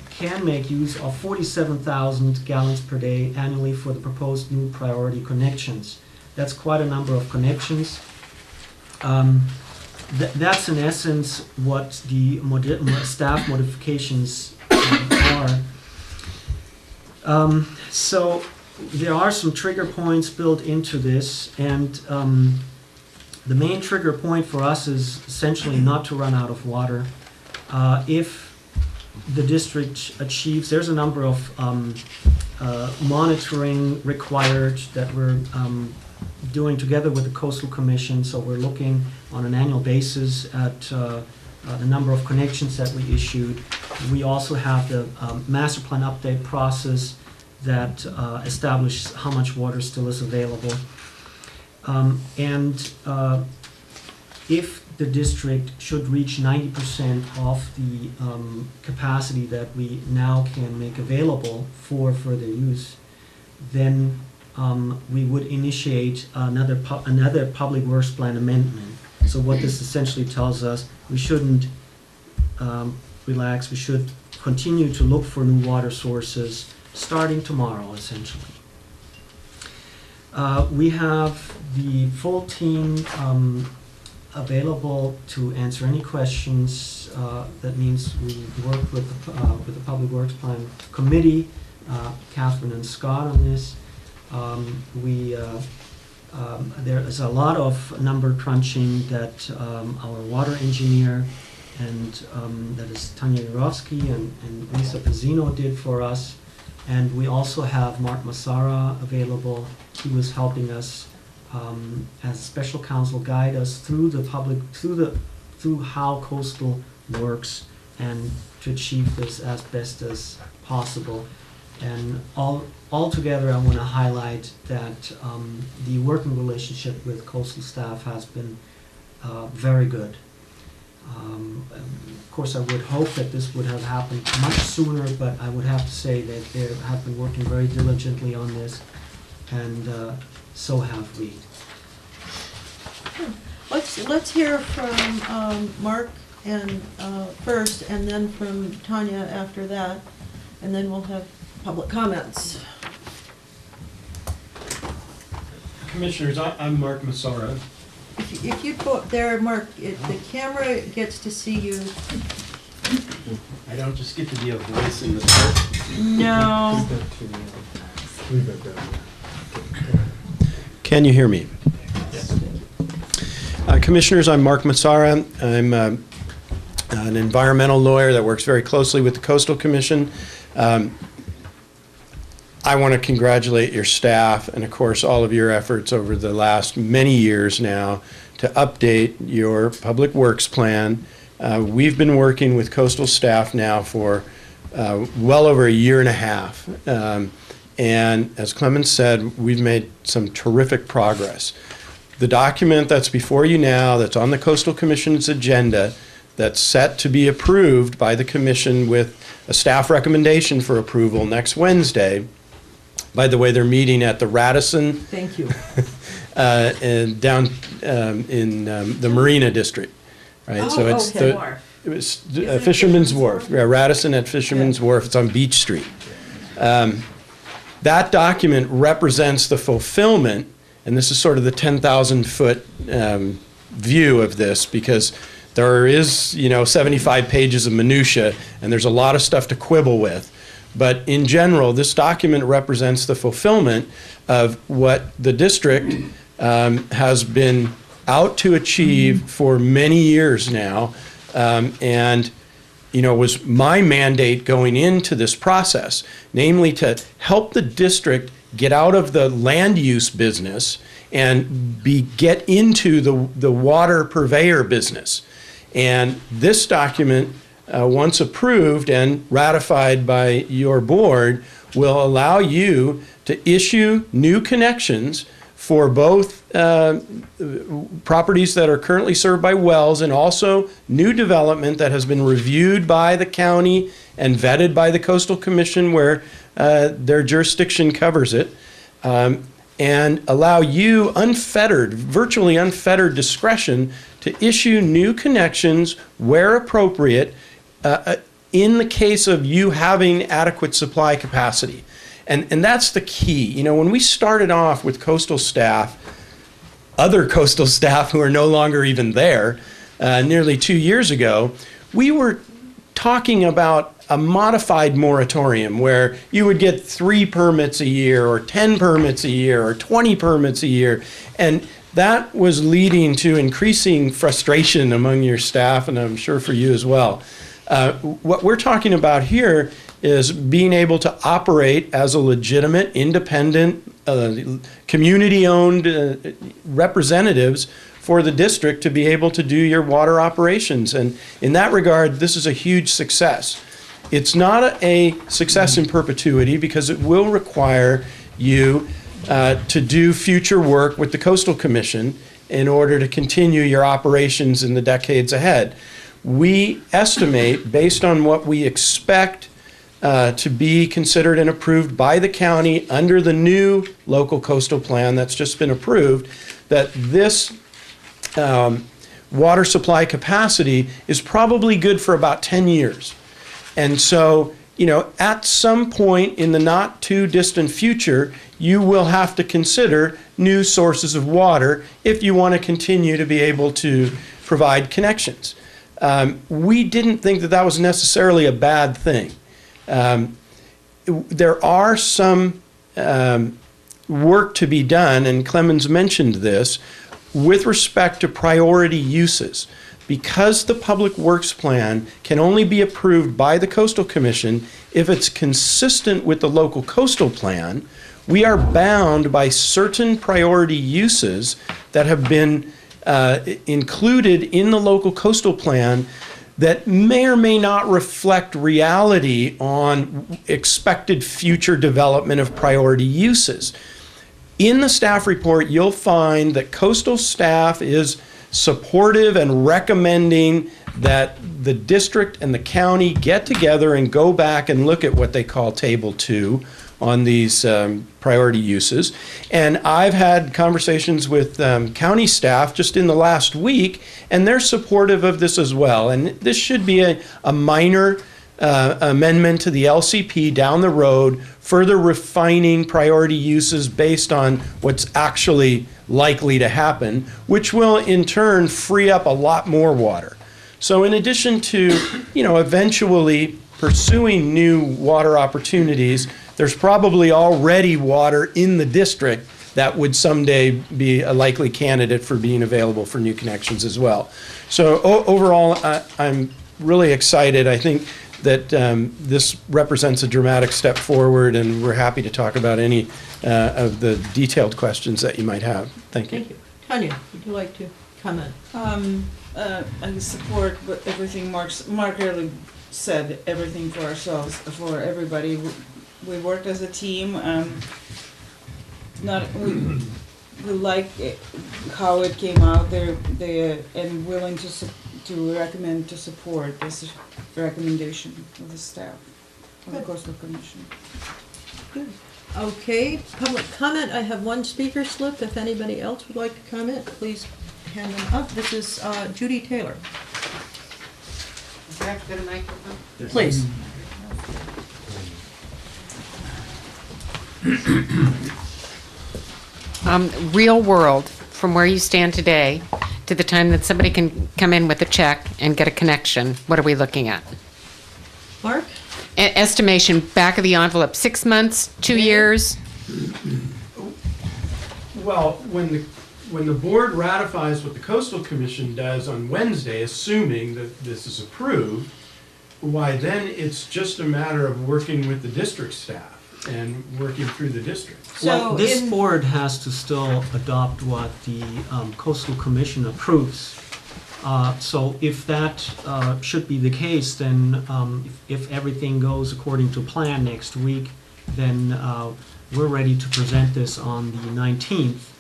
J: can make use of 47,000 gallons per day annually for the proposed new priority connections. That's quite a number of connections. That's in essence what the staff modifications are. So there are some trigger points built into this, and the main trigger point for us is essentially not to run out of water. If the district achieves, there's a number of monitoring required that we're doing together with the Coastal Commission. So we're looking on an annual basis at the number of connections that we issued. We also have the master plan update process that establishes how much water still is available. If the district should reach 90% of the capacity that we now can make available for further use, then we would initiate another Public Works Plan amendment. So what this essentially tells us, we shouldn't relax, we should continue to look for new water sources starting tomorrow, essentially. We have the full team available to answer any questions. That means we work with the Public Works Plan Committee, Catherine and Scott on this. There is a lot of number crunching that our water engineer and that is Tanya Yurovsky and Lisa Pizzino did for us. And we also have Mark Montara available. He was helping us as special counsel guide us through through how coastal works and to achieve this as best as possible. And all together, I want to highlight that the working relationship with coastal staff has been very good. Of course, I would hope that this would have happened much sooner, but I would have to say that they have been working very diligently on this, and so have we.
A: Let's hear from Mark and first, and then from Tanya after that, and then we'll have public comments.
N: Commissioners, I'm Mark Montara.
A: If you go up there, Mark, the camera gets to see you.
N: I don't just get to be a voice in the dark.
A: No.
N: Can you hear me?
A: Yes.
N: Commissioners, I'm Mark Montara. I'm an environmental lawyer that works very closely with the Coastal Commission. I want to congratulate your staff and, of course, all of your efforts over the last many years now to update your public works plan. We've been working with coastal staff now for well over a year and a half. And as Clemens said, we've made some terrific progress. The document that's before you now, that's on the Coastal Commission's agenda, that's set to be approved by the Commission with a staff recommendation for approval next Wednesday. By the way, they're meeting at the Radisson.
A: Thank you.
N: and down in the Marina District, right?
A: Oh,
N: So it's
A: okay.
N: it was Fisherman's Wharf. Yeah, Radisson at Fisherman's Wharf. It's on Beach Street. That document represents the fulfillment, and this is sort of the 10,000-foot view of this, because there is, 75 pages of minutia, and there's a lot of stuff to quibble with. But in general, this document represents the fulfillment of what the district has been out to achieve for many years now, and was my mandate going into this process, namely to help the district get out of the land use business and get into the water purveyor business. And this document, once approved and ratified by your board, will allow you to issue new connections for both properties that are currently served by wells and also new development that has been reviewed by the county and vetted by the Coastal Commission where their jurisdiction covers it, and allow you virtually unfettered discretion to issue new connections where appropriate in the case of you having adequate supply capacity. And that's the key. When we started off with coastal staff, other coastal staff who are no longer even there, nearly 2 years ago, we were talking about a modified moratorium where you would get 3 permits a year or 10 permits a year or 20 permits a year. And that was leading to increasing frustration among your staff, and I'm sure for you as well. What we're talking about here is being able to operate as a legitimate, independent, community-owned representatives for the district to be able to do your water operations. And in that regard, this is a huge success. It's not a success in perpetuity because it will require you to do future work with the Coastal Commission in order to continue your operations in the decades ahead. We estimate, based on what we expect to be considered and approved by the county under the new local coastal plan that's just been approved, that this water supply capacity is probably good for about 10 years. And so, at some point in the not too distant future, you will have to consider new sources of water if you want to continue to be able to provide connections. We didn't think that was necessarily a bad thing. There are some work to be done, and Clemens mentioned this, with respect to priority uses. Because the Public Works Plan can only be approved by the Coastal Commission if it's consistent with the local coastal plan, we are bound by certain priority uses that have been included in the local coastal plan that may or may not reflect reality on expected future development of priority uses. In the staff report, you'll find that coastal staff is supportive and recommending that the district and the county get together and go back and look at what they call Table 2 on these priority uses. And I've had conversations with county staff just in the last week, and they're supportive of this as well. And this should be a minor amendment to the LCP down the road, further refining priority uses based on what's actually likely to happen, which will in turn free up a lot more water. So in addition to, eventually pursuing new water opportunities, there's probably already water in the district that would someday be a likely candidate for being available for new connections as well. So overall, I'm really excited. I think that this represents a dramatic step forward, and we're happy to talk about any of the detailed questions that you might have. Thank you.
A: Thank you. Tanya, would you like to comment?
O: I support everything Mark really said, everything for ourselves, for everybody. We worked as a team. We like how it came out there, and willing to recommend to support this recommendation of the staff of the Coastal Commission.
A: Good. Okay, public comment, I have one speaker slip. If anybody else would like to comment, please hand them up. This is Judy Taylor.
P: Do I have to get a microphone?
A: Please.
P: Real world, from where you stand today to the time that somebody can come in with a check and get a connection, what are we looking at?
A: Mark?
P: Estimation, back of the envelope, 6 months, 2 years?
N: Well, when the board ratifies what the Coastal Commission does on Wednesday, assuming that this is approved, why then it's just a matter of working with the district staff and working through the district.
J: Well,
A: So
J: this
A: in-
J: board has to still adopt what the Coastal Commission approves. So if that should be the case, then if everything goes according to plan next week, then we're ready to present this on the 19th,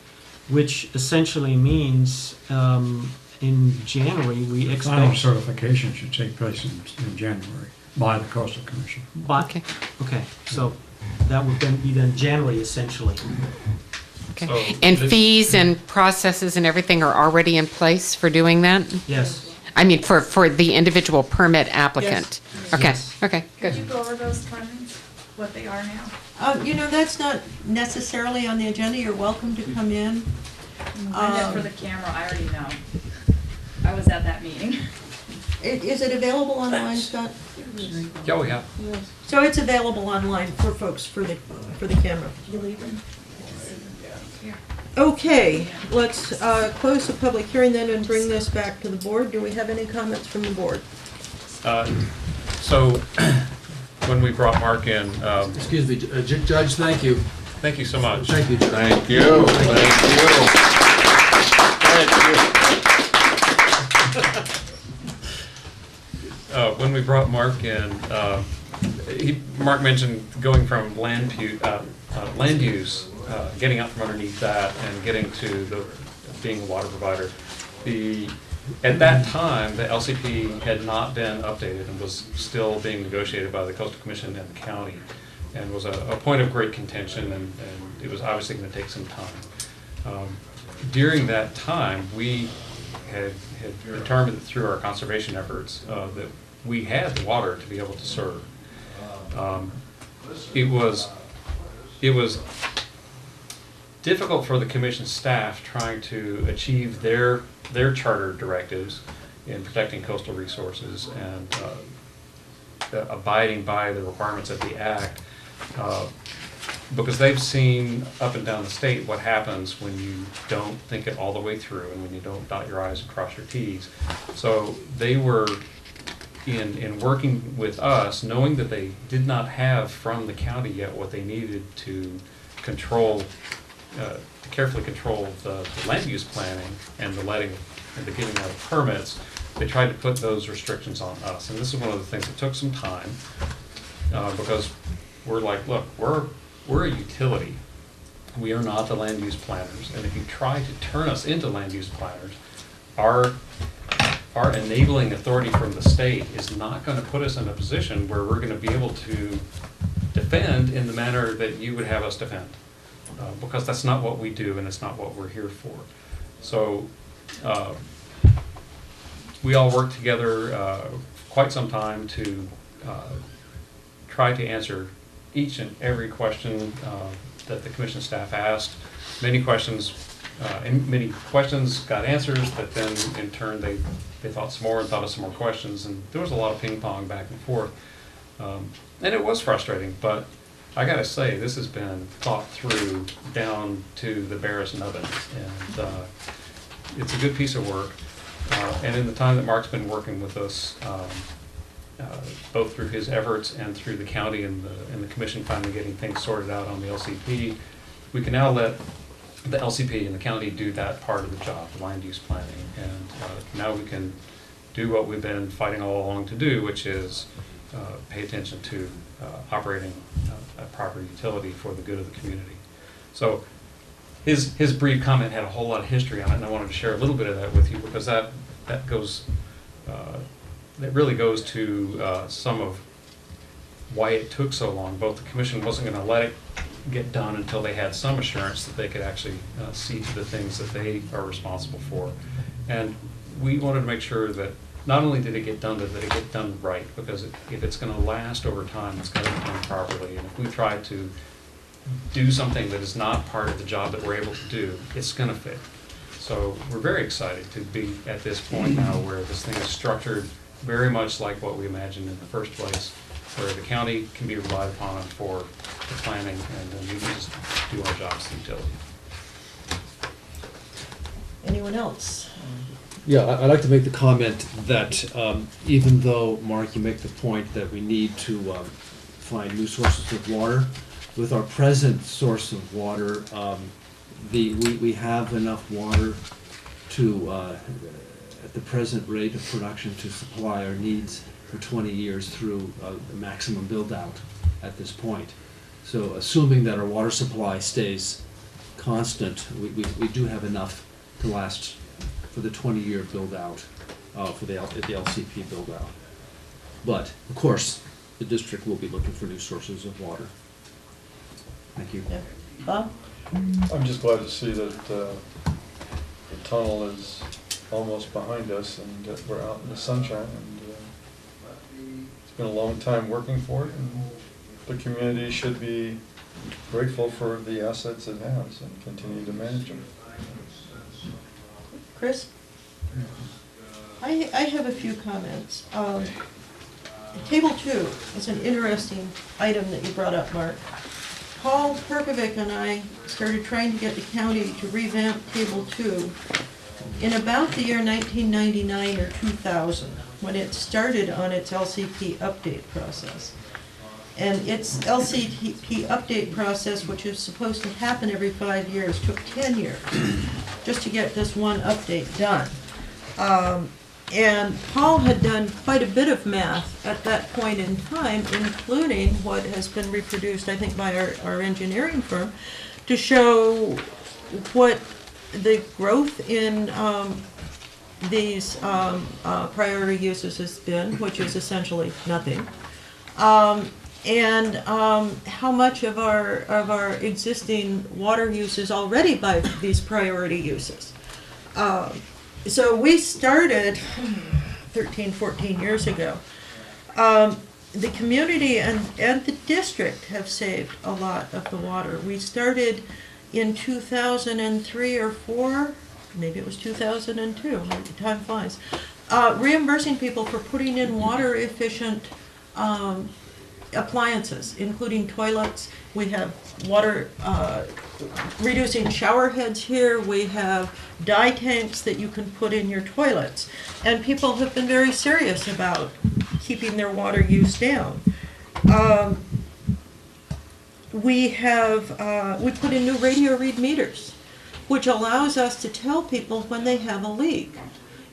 J: which essentially means in January we
I: Final
J: expect.
I: certification should take place in January by the Coastal Commission.
J: Okay. Okay, so that would then be January essentially.
G: So
P: And
G: this-
P: fees and processes and everything are already in place for doing that?
J: Yes.
P: I mean, for the individual permit applicant? Okay,
J: Yes.
P: okay, good.
B: Could you go over those timelines, what they are now?
A: That's not necessarily on the agenda. You're welcome to come in.
B: I meant for the camera, I already know. I was at that meeting.
A: Is it available online, Scott?
G: Oh, yeah.
A: So it's available online for folks for the camera.
B: You leaving?
A: Okay, let's close the public hearing then and bring this back to the board. Do we have any comments from the board?
G: So, when we brought Mark in,
H: Excuse me, Judge, thank you.
G: thank you so much.
H: Thank you, Judge.
K: Thank you,
G: When we brought Mark in, Mark mentioned going from land use, getting out from underneath that and getting to being a water provider. At that time, the LCP had not been updated and was still being negotiated by the Coastal Commission and the county, and was a point of great contention, and it was obviously going to take some time. During that time, we had determined through our conservation efforts that we had the water to be able to serve. It was difficult for the commission staff trying to achieve their charter directives in protecting coastal resources and abiding by the requirements of the act, because they've seen up and down the state what happens when you don't think it all the way through and when you don't dot your I's and cross your T's. So they were in working with us, knowing that they did not have from the county yet what they needed to control, to carefully control the land use planning and the letting and the giving out of permits. They tried to put those restrictions on us, and this is one of the things that took some time, because we're like, look, we're a utility. We are not the land use planners, and if you try to turn us into land use planners, our enabling authority from the state is not going to put us in a position where we're going to be able to defend in the manner that you would have us defend, because that's not what we do and it's not what we're here for. So we all worked together quite some time to try to answer each and every question that the commission staff asked. Many questions got answers, but then in turn they thought some more and thought of some more questions, and there was a lot of ping pong back and forth. And it was frustrating, but I gotta say, this has been thought through down to the barest nubbins, and it's a good piece of work. And in the time that Mark's been working with us, both through his efforts and through the county and the commission finally getting things sorted out on the LCP, we can now let the LCP and the county do that part of the job, the land use planning, and now we can do what we've been fighting all along to do, which is pay attention to operating a proper utility for the good of the community. So his brief comment had a whole lot of history on it, and I wanted to share a little bit of that with you, because that really goes to some of why it took so long. Both the commission wasn't going to let it get done until they had some assurance that they could actually see to the things that they are responsible for. And we wanted to make sure that not only did it get done, but that it get done right, because if it's going to last over time, it's got to be done properly. And if we try to do something that is not part of the job that we're able to do, it's going to fail. So we're very excited to be at this point now where this thing is structured very much like what we imagined in the first place, where the county can be relied upon for the planning, and then we can just do our jobs as utility.
A: Anyone else?
H: Yeah, I'd like to make the comment that even though, Mark, you make the point that we need to find new sources of water, with our present source of water, we have enough water to, at the present rate of production, to supply our needs for 20 years through the maximum build-out at this point. So assuming that our water supply stays constant, we do have enough to last for the 20-year build-out, for the LCP build-out. But, of course, the district will be looking for new sources of water. Thank you.
A: Yeah. Bob?
D: I'm just glad to see that the tunnel is almost behind us and that we're out in the sunshine. And it's been a long time working for it, and the community should be grateful for the assets it has and continue to manage them.
A: Chris? I have a few comments. Table 2 is an interesting item that you brought up, Mark. Paul Perkovic and I started trying to get the county to revamp Table 2 in about the year 1999 or 2000, when it started on its LCP update process. And its LCP update process, which is supposed to happen every 5 years, took 10 years just to get this one update done. And Paul had done quite a bit of math at that point in time, including what has been reproduced, I think, by our engineering firm, to show what the growth in these priority uses has been, which is essentially nothing. And how much of our existing water use is already by these priority uses. So we started 13, 14 years ago. The community and the district have saved a lot of the water. We started in 2003 or 4, maybe it was 2002, time flies, reimbursing people for putting in water efficient appliances, including toilets. We have water, reducing shower heads here. We have dye tanks that you can put in your toilets. And people have been very serious about keeping their water use down. We put in new radio read meters, which allows us to tell people when they have a leak.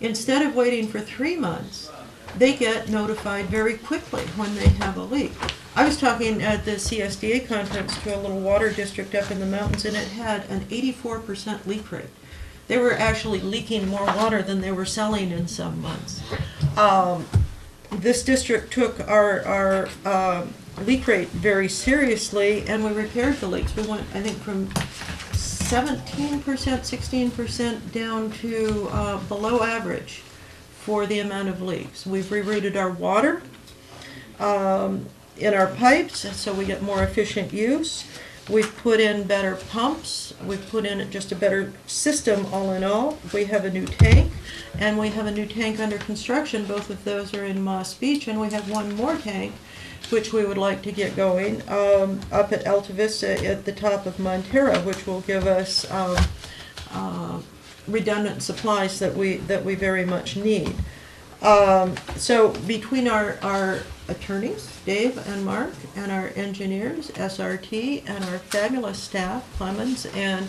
A: Instead of waiting for 3 months, they get notified very quickly when they have a leak. I was talking at the CSDA conference to a little water district up in the mountains, and it had an 84% leak rate. They were actually leaking more water than they were selling in some months. This district took our leak rate very seriously, and we repaired the leaks. We went, I think, from 17%, 16% down to below average for the amount of leaks. We've rerouted our water in our pipes, so we get more efficient use. We've put in better pumps. We've put in just a better system all in all. We have a new tank, and we have a new tank under construction. Both of those are in Moss Beach, and we have one more tank, which we would like to get going up at Alta Vista at the top of Montara, which will give us redundant supplies that we very much need. So between our attorneys, Dave and Mark, and our engineers, SRT, and our fabulous staff, Clemens, and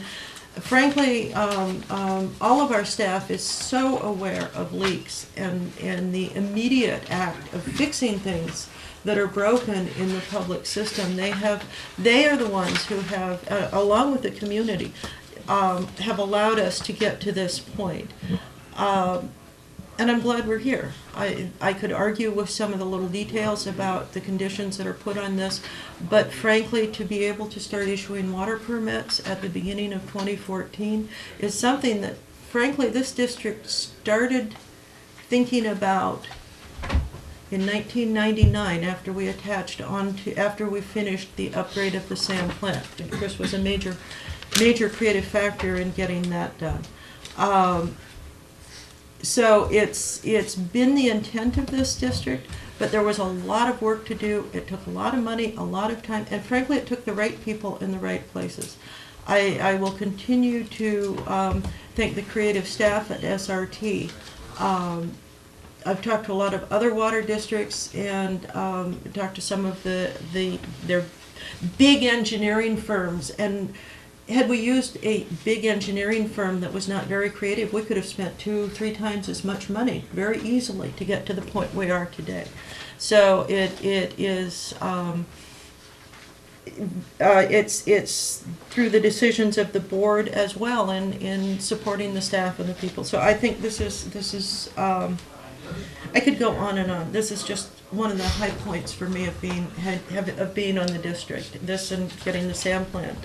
A: frankly, all of our staff is so aware of leaks and the immediate act of fixing things that are broken in the public system. They are the ones who have, along with the community, have allowed us to get to this point. And I'm glad we're here. I could argue with some of the little details about the conditions that are put on this, but frankly, to be able to start issuing water permits at the beginning of 2014 is something that, frankly, this district started thinking about in 1999 after we attached after we finished the upgrade of the SAM plant. And Chris was a major creative factor in getting that done. So it's been the intent of this district, but there was a lot of work to do. It took a lot of money, a lot of time, and frankly, it took the right people in the right places. I will continue to thank the creative staff at SRT. I've talked to a lot of other water districts and talked to some of their big engineering firms, and had we used a big engineering firm that was not very creative, we could have spent 2-3 times as much money very easily to get to the point we are today. So it's through the decisions of the board as well in supporting the staff and the people. So I think this is I could go on and on. This is just one of the high points for me of being on the district. This and getting the SAM plant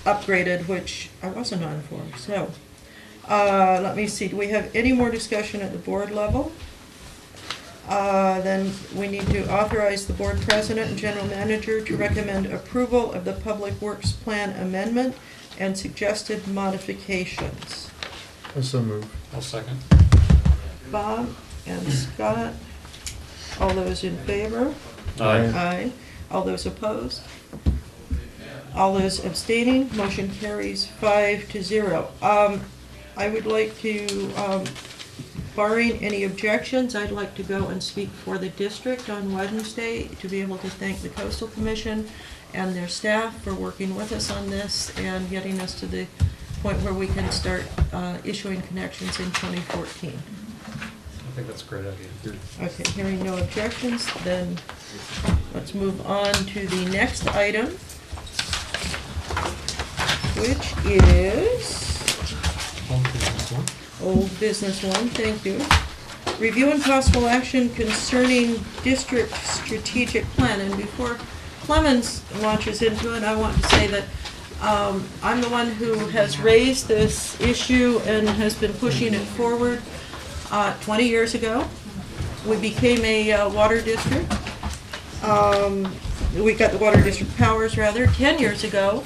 A: upgraded, which I wasn't on for. So let me see, do we have any more discussion at the board level? Then we need to authorize the board president and general manager to recommend approval of the public works plan amendment and suggested modifications.
D: I so move.
G: I'll second.
A: Bob and Scott, all those in favor?
D: Aye.
A: Aye. All those opposed? All those abstaining? Motion carries 5-0. I would like to, barring any objections, I'd like to go and speak for the district on Wednesday to be able to thank the Coastal Commission and their staff for working with us on this and getting us to the point where we can start issuing connections in 2014.
G: I think that's a great idea.
A: Okay, hearing no objections, then let's move on to the next item, which is old business one, thank you. Review and possible action concerning district strategic plan. And before Clemens launches into it, I want to say that I'm the one who has raised this issue and has been pushing it forward. 20 years ago, we became a water district. We got the water district powers, rather. 10 years ago,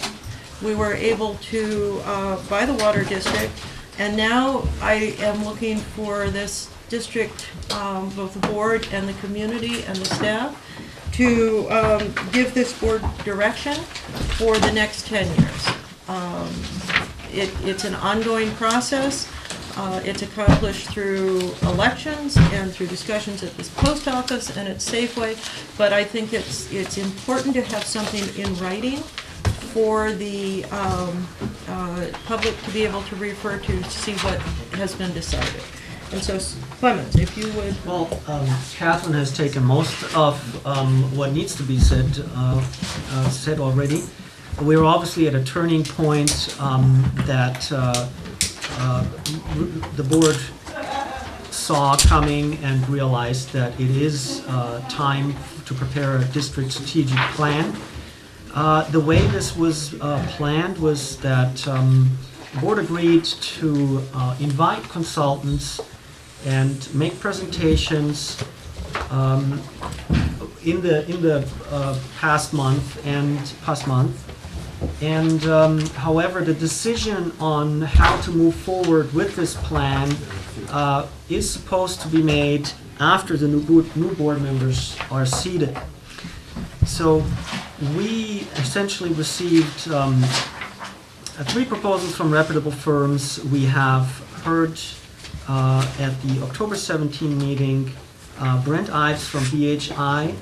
A: we were able to buy the water district, and now I am looking for this district, both the board and the community and the staff, to give this board direction for the next 10 years. It's an ongoing process. It's accomplished through elections and through discussions at this post office and at Safeway, but I think it's important to have something in writing for the public to be able to refer to see what has been decided. And so, Clemens, if you would.
J: Well, Catherine has taken most of what needs to be said already. We're obviously at a turning point that the board saw coming and realized that it is time to prepare a district strategic plan. The way this was planned was that the board agreed to invite consultants and make presentations in the past month. And however, the decision on how to move forward with this plan is supposed to be made after the new board members are seated. So we essentially received 3 proposals from reputable firms. We have heard at the October 17 meeting Brent Ives from BHI,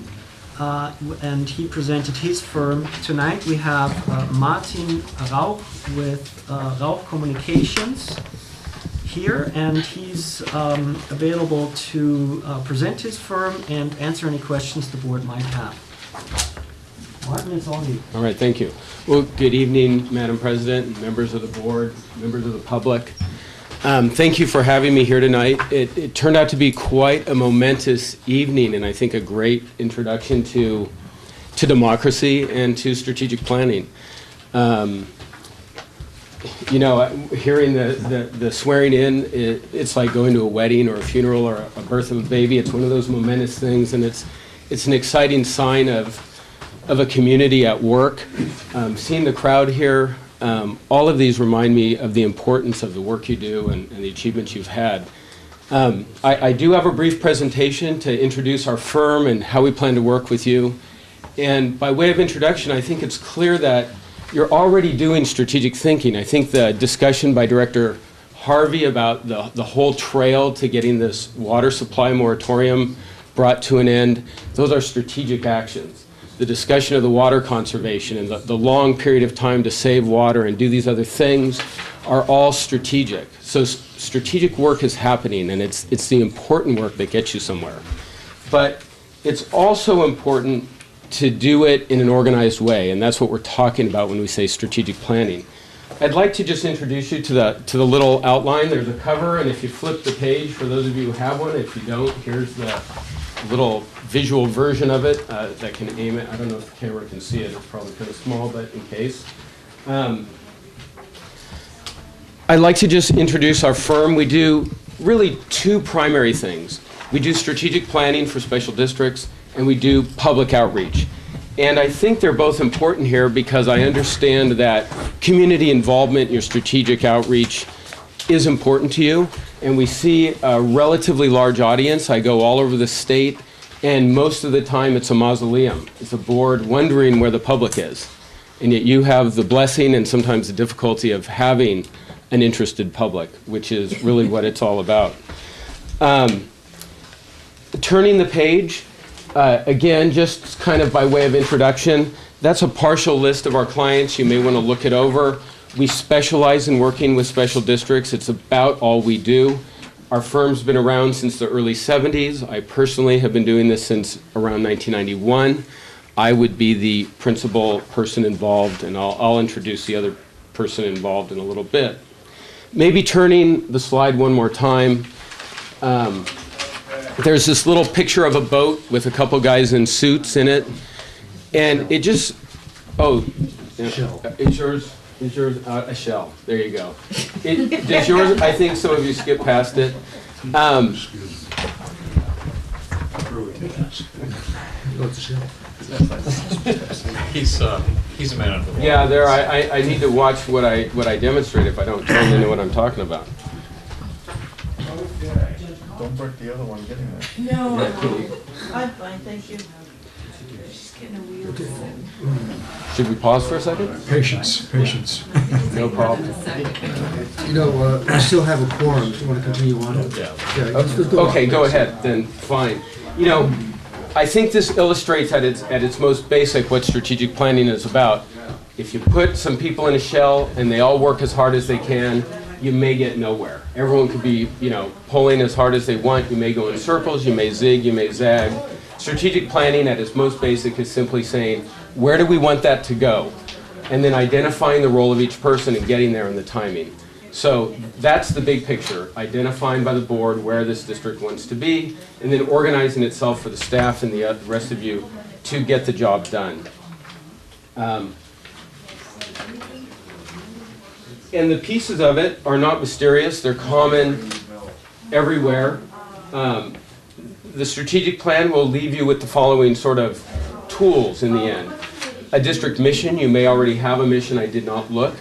J: and he presented his firm. Tonight we have Martin Rauch with Rauch Communications here, and he's available to present his firm and answer any questions the board might have. Martin, it's all you.
Q: All right, thank you. Well, good evening, Madam President, members of the board, members of the public.
N: Thank you for having me here tonight. It turned out to be quite a momentous evening, and I think a great introduction to democracy and to strategic planning. You know, hearing the swearing in, it's like going to a wedding or a funeral or a birth of a baby. It's one of those momentous things, and it's an exciting sign of a community at work. Seeing the crowd here, all of these remind me of the importance of the work you do and the achievements you've had. I do have a brief presentation to introduce our firm and how we plan to work with you. And by way of introduction, I think it's clear that you're already doing strategic thinking. I think the discussion by Director Harvey about the whole trail to getting this water supply moratorium brought to an end, those are strategic actions. The discussion of the water conservation and the long period of time to save water and do these other things are all strategic. So strategic work is happening, and it's the important work that gets you somewhere. But it's also important to do it in an organized way, and that's what we're talking about when we say strategic planning. I'd like to just introduce you to the little outline. There's a cover, and if you flip the page, for those of you who have one, if you don't, here's the little visual version of it that can aim it. I don't know if the camera can see it. It's probably kind of small, but in case. I'd like to just introduce our firm. We do really two primary things. We do strategic planning for special districts, and we do public outreach. And I think they're both important here because I understand that community involvement in your strategic outreach is important to you. And we see a relatively large audience. I go all over the state, and most of the time it's a mausoleum. It's a board wondering where the public is. And yet you have the blessing and sometimes the difficulty of having an interested public, which is really what it's all about. Turning the page, again, just kind of by way of introduction, that's a partial list of our clients. You may want to look it over. We specialize in working with special districts. It's about all we do. Our firm's been around since the early 70s. I personally have been doing this since around 1991. I would be the principal person involved, and I'll introduce the other person involved in a little bit. Maybe turning the slide one more time. There's this little picture of a boat with a couple guys in suits in it, and it just, is yours a shell? There you go. Does yours, I think some of you skipped past it.
G: He's a man of the world.
N: Yeah, there. I need to watch what I demonstrate if I don't totally know what I'm talking about.
D: Don't break the other one getting there.
A: No, I'm fine, thank you. She's getting a wheel.
N: Should we pause for a second?
I: Patience.
N: No problem.
H: You know, I still have a quorum. Do you want to continue on? Yeah. Let's go on.
N: Okay, go ahead, then, fine. You know, I think this illustrates at its most basic what strategic planning is about. If you put some people in a shell and they all work as hard as they can, you may get nowhere. Everyone could be, pulling as hard as they want. You may go in circles, you may zig, you may zag. Strategic planning at its most basic is simply saying, where do we want that to go? And then identifying the role of each person and getting there and the timing. So that's the big picture, identifying by the board where this district wants to be, and then organizing itself for the staff and the rest of you to get the job done. And the pieces of it are not mysterious, they're common everywhere. The strategic plan will leave you with the following sort of tools in the end. A district mission, you may already have a mission, I did not look.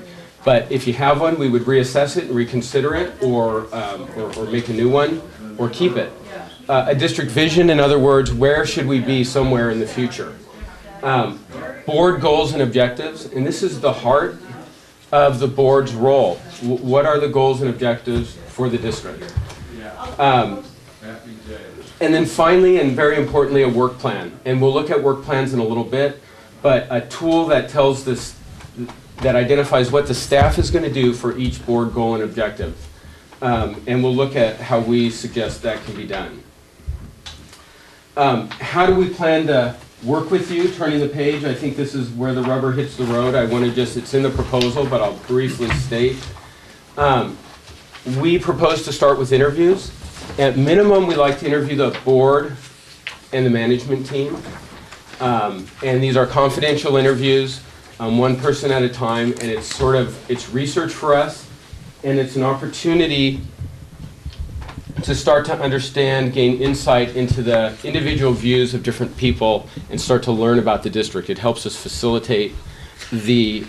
N: But if you have one, we would reassess it and reconsider it, or make a new one, or keep it. A district vision, in other words, where should we be somewhere in the future? Board goals and objectives, and this is the heart of the board's role. What are the goals and objectives for the district? And then finally, and very importantly, a work plan. And we'll look at work plans in a little bit, but a tool that tells this, that identifies what the staff is going to do for each board goal and objective. And we'll look at how we suggest that can be done. How do we plan to work with you? Turning the page, I think this is where the rubber hits the road. I want to just, it's in the proposal, but I'll briefly state.
Q: we propose to start with interviews. At minimum, we like to interview the board and the management team. And these are confidential interviews, one person at a time, and it's research for us, and it's an opportunity to start to understand, gain insight into the individual views of different people and start to learn about the district. It helps us facilitate the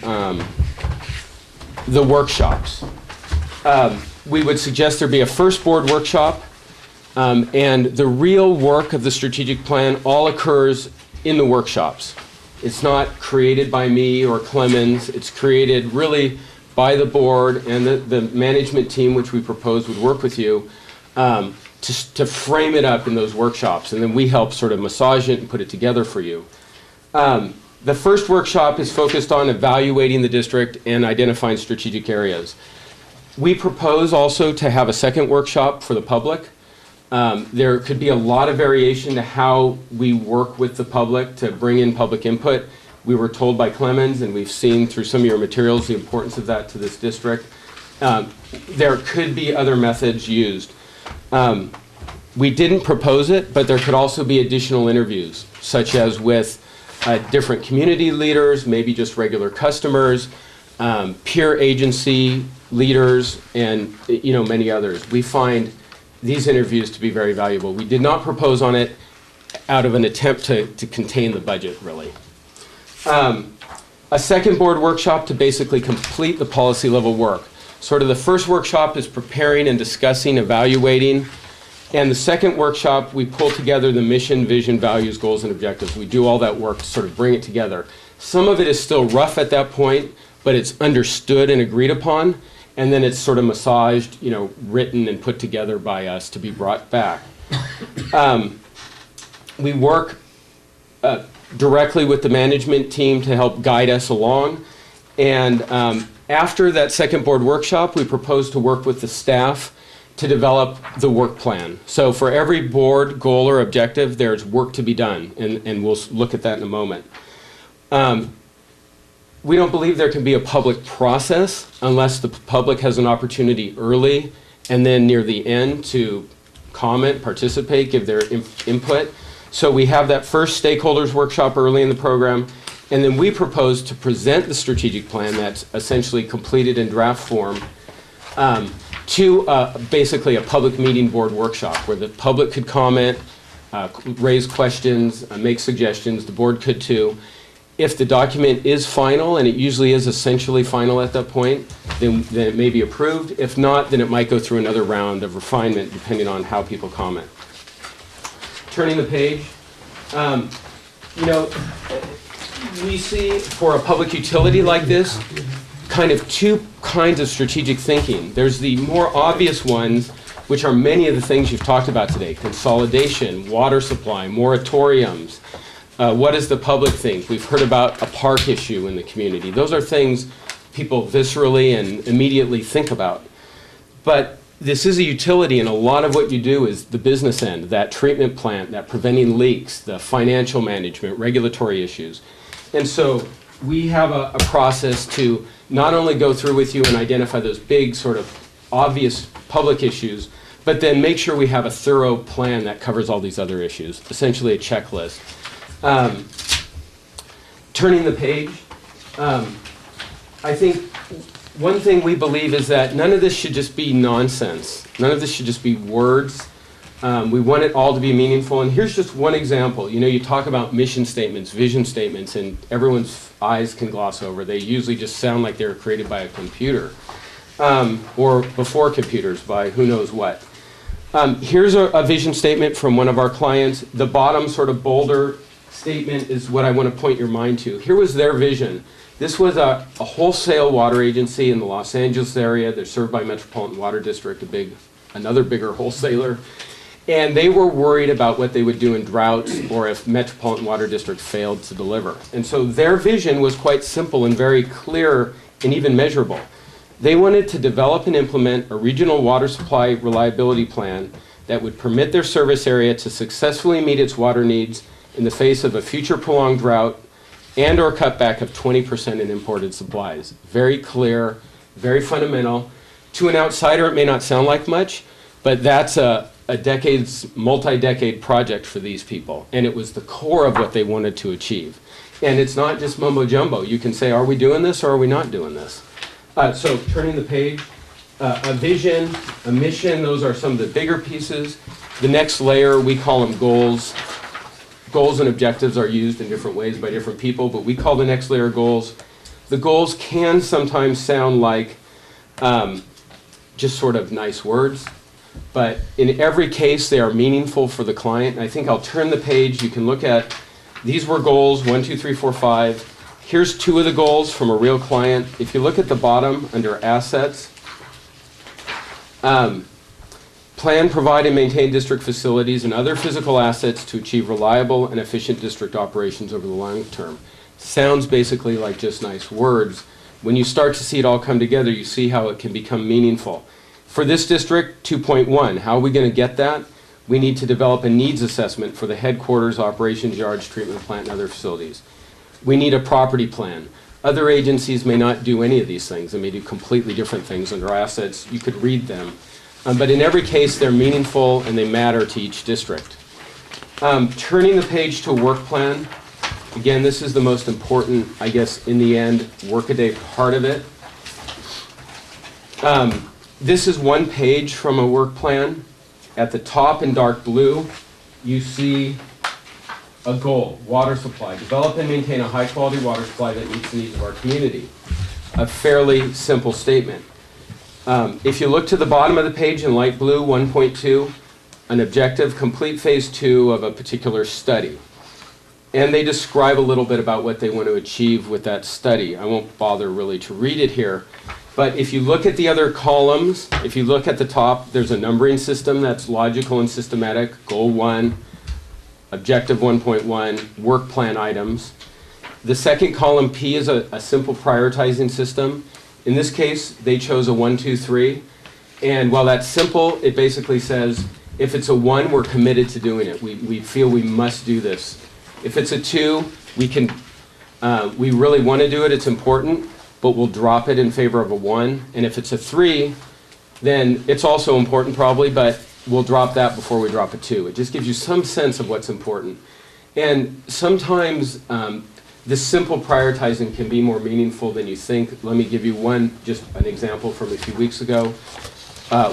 Q: workshops. We would suggest there be a first board workshop, and the real work of the strategic plan all occurs in the workshops. It's not created by me or Clemens. It's created really by the board and the management team, which we propose would work with you, to frame it up in those workshops. And then we help sort of massage it and put it together for you. The first workshop is focused on evaluating the district and identifying strategic areas. We propose also to have a second workshop for the public. There could be a lot of variation to how we work with the public to bring in public input. We were told by Clemens, and we've seen through some of your materials the importance of that to this district. There could be other methods used. We didn't propose it, but there could also be additional interviews, such as with different community leaders, maybe just regular customers, peer agency leaders, and many others. We find these interviews to be very valuable. We did not propose on it out of an attempt to contain the budget, really. A second board workshop to basically complete the policy level work. Sort of the first workshop is preparing and discussing, evaluating, and the second workshop, we pull together the mission, vision, values, goals, and objectives. We do all that work to sort of bring it together. Some of it is still rough at that point, but it's understood and agreed upon, and then it's sort of massaged, written and put together by us to be brought back. We work directly with the management team to help guide us along, and after that second board workshop, we propose to work with the staff to develop the work plan. So for every board goal or objective, there's work to be done, and we'll look at that in a moment. We don't believe there can be a public process unless the public has an opportunity early and then near the end to comment, participate, give their input. So we have that first stakeholders workshop early in the program, and then we propose to present the strategic plan that's essentially completed in draft form to basically a public meeting board workshop where the public could comment, raise questions, make suggestions. The board could too. If the document is final, and it usually is essentially final at that point, then it may be approved. If not, then it might go through another round of refinement depending on how people comment. Turning the page, we see for a public utility like this, kind of two kinds of strategic thinking. There's the more obvious ones, which are many of the things you've talked about today: consolidation, water supply, moratoriums. What does the public think? We've heard about a park issue in the community. Those are things people viscerally and immediately think about. But this is a utility, and a lot of what you do is the business end, that treatment plant, that preventing leaks, the financial management, regulatory issues. And so we have a process to not only go through with you and identify those big sort of obvious public issues, but then make sure we have a thorough plan that covers all these other issues, essentially a checklist. Turning the page, I think one thing we believe is that none of this should just be nonsense. None of this should just be words. We want it all to be meaningful. And here's just one example. You talk about mission statements, vision statements, and everyone's eyes can gloss over. They usually just sound like they were created by a computer or before computers by who knows what. Here's a vision statement from one of our clients. The bottom sort of bolder statement is what I want to point your mind to. Here was their vision. This was a wholesale water agency in the Los Angeles area. They're served by Metropolitan Water District, another bigger wholesaler. And they were worried about what they would do in droughts or if Metropolitan Water District failed to deliver. And so their vision was quite simple and very clear and even measurable. They wanted to develop and implement a regional water supply reliability plan that would permit their service area to successfully meet its water needs in the face of a future prolonged drought and or cutback of 20% in imported supplies. Very clear, very fundamental. To an outsider, it may not sound like much, but that's a multi-decade project for these people. And it was the core of what they wanted to achieve. And it's not just mumbo jumbo. You can say, are we doing this or are we not doing this? So turning the page, a vision, a mission, those are some of the bigger pieces. The next layer, we call them goals. Goals and objectives are used in different ways by different people, but we call the next layer goals. The goals can sometimes sound like just sort of nice words, but in every case, they are meaningful for the client. And I think I'll turn the page. You can look at, these were goals, 1, 2, 3, 4, 5. Here's 2 of the goals from a real client. If you look at the bottom under assets, plan, provide, and maintain district facilities and other physical assets to achieve reliable and efficient district operations over the long term. Sounds basically like just nice words. When you start to see it all come together, you see how it can become meaningful. For this district, 2.1, how are we going to get that? We need to develop a needs assessment for the headquarters, operations, yards, treatment plant, and other facilities. We need a property plan. Other agencies may not do any of these things. They may do completely different things under assets. You could read them. But in every case, they're meaningful and they matter to each district. Turning the page to a work plan. Again, this is the most important, I guess, in the end, workaday part of it. This is one page from a work plan. At the top in dark blue, you see a goal, water supply. Develop and maintain a high-quality water supply that meets the needs of our community. A fairly simple statement. If you look to the bottom of the page in light blue, 1.2, an objective, complete phase 2 of a particular study. And they describe a little bit about what they want to achieve with that study. I won't bother really to read it here. But if you look at the other columns, if you look at the top, there's a numbering system that's logical and systematic. Goal 1, objective 1.1, work plan items. The second column, P, is a simple prioritizing system. In this case, they chose a 1, 2, 3. And while that's simple, it basically says, if it's a 1, we're committed to doing it. We feel we must do this. If it's a 2, we really want to do it, it's important, but we'll drop it in favor of a 1. And if it's a 3, then it's also important probably, but we'll drop that before we drop a 2. It just gives you some sense of what's important. And sometimes this simple prioritizing can be more meaningful than you think. Let me give you just an example from a few weeks ago.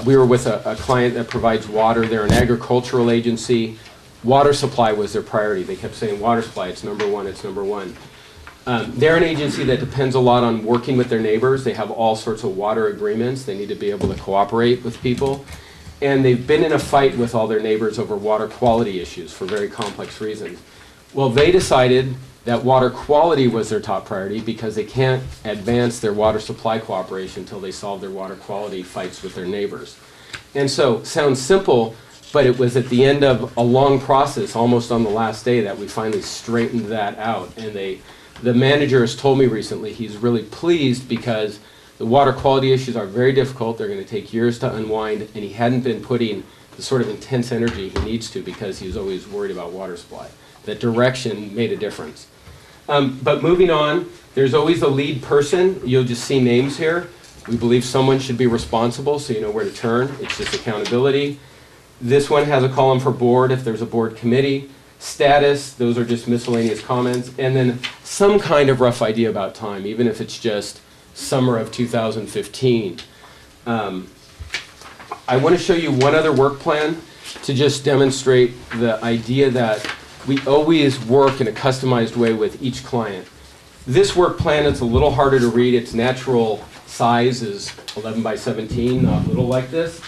Q: We were with a client that provides water. They're an agricultural agency. Water supply was their priority. They kept saying, water supply, it's number 1, it's number 1. They're an agency that depends a lot on working with their neighbors. They have all sorts of water agreements. They need to be able to cooperate with people. And they've been in a fight with all their neighbors over water quality issues for very complex reasons. Well, they decided that water quality was their top priority because they can't advance their water supply cooperation until they solve their water quality fights with their neighbors. And so, sounds simple, but it was at the end of a long process, almost on the last day, that we finally straightened that out. And the manager has told me recently he's really pleased because the water quality issues are very difficult. They're going to take years to unwind, and he hadn't been putting the sort of intense energy he needs to because he was always worried about water supply. That direction made a difference. But moving on, there's always a lead person. You'll just see names here. We believe someone should be responsible so you know where to turn. It's just accountability. This one has a column for board if there's a board committee. Status, those are just miscellaneous comments. And then some kind of rough idea about time, even if it's just summer of 2015. I want to show you one other work plan to just demonstrate the idea that we always work in a customized way with each client. This work plan is a little harder to read. Its natural size is 11 by 17, not little like this.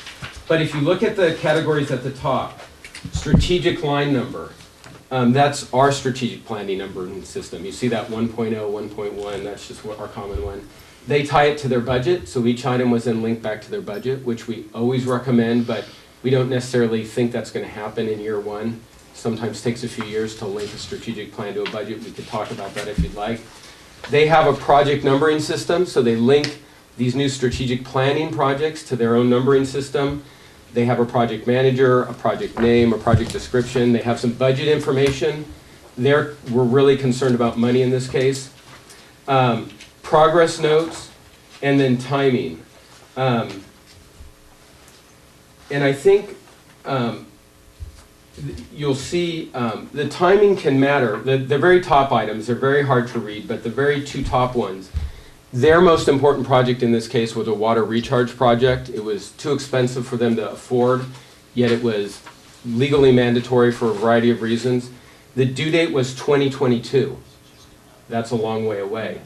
Q: But if you look at the categories at the top, strategic line number, that's our strategic planning numbering system. You see that 1.0, 1.1, that's just our common one. They tie it to their budget, so each item was then linked back to their budget, which we always recommend, but we don't necessarily think that's going to happen in year 1. Sometimes takes a few years to link a strategic plan to a budget. We could talk about that if you'd like. They have a project numbering system, so they link these new strategic planning projects to their own numbering system. They have a project manager, a project name, a project description. They have some budget information. We're really concerned about money in this case. Progress notes, and then timing. And I think you'll see the timing can matter. The very top items, they're very hard to read, but the very two top ones, their most important project in this case was a water recharge project. It was too expensive for them to afford, yet it was legally mandatory for a variety of reasons. The due date was 2022. That's a long way away.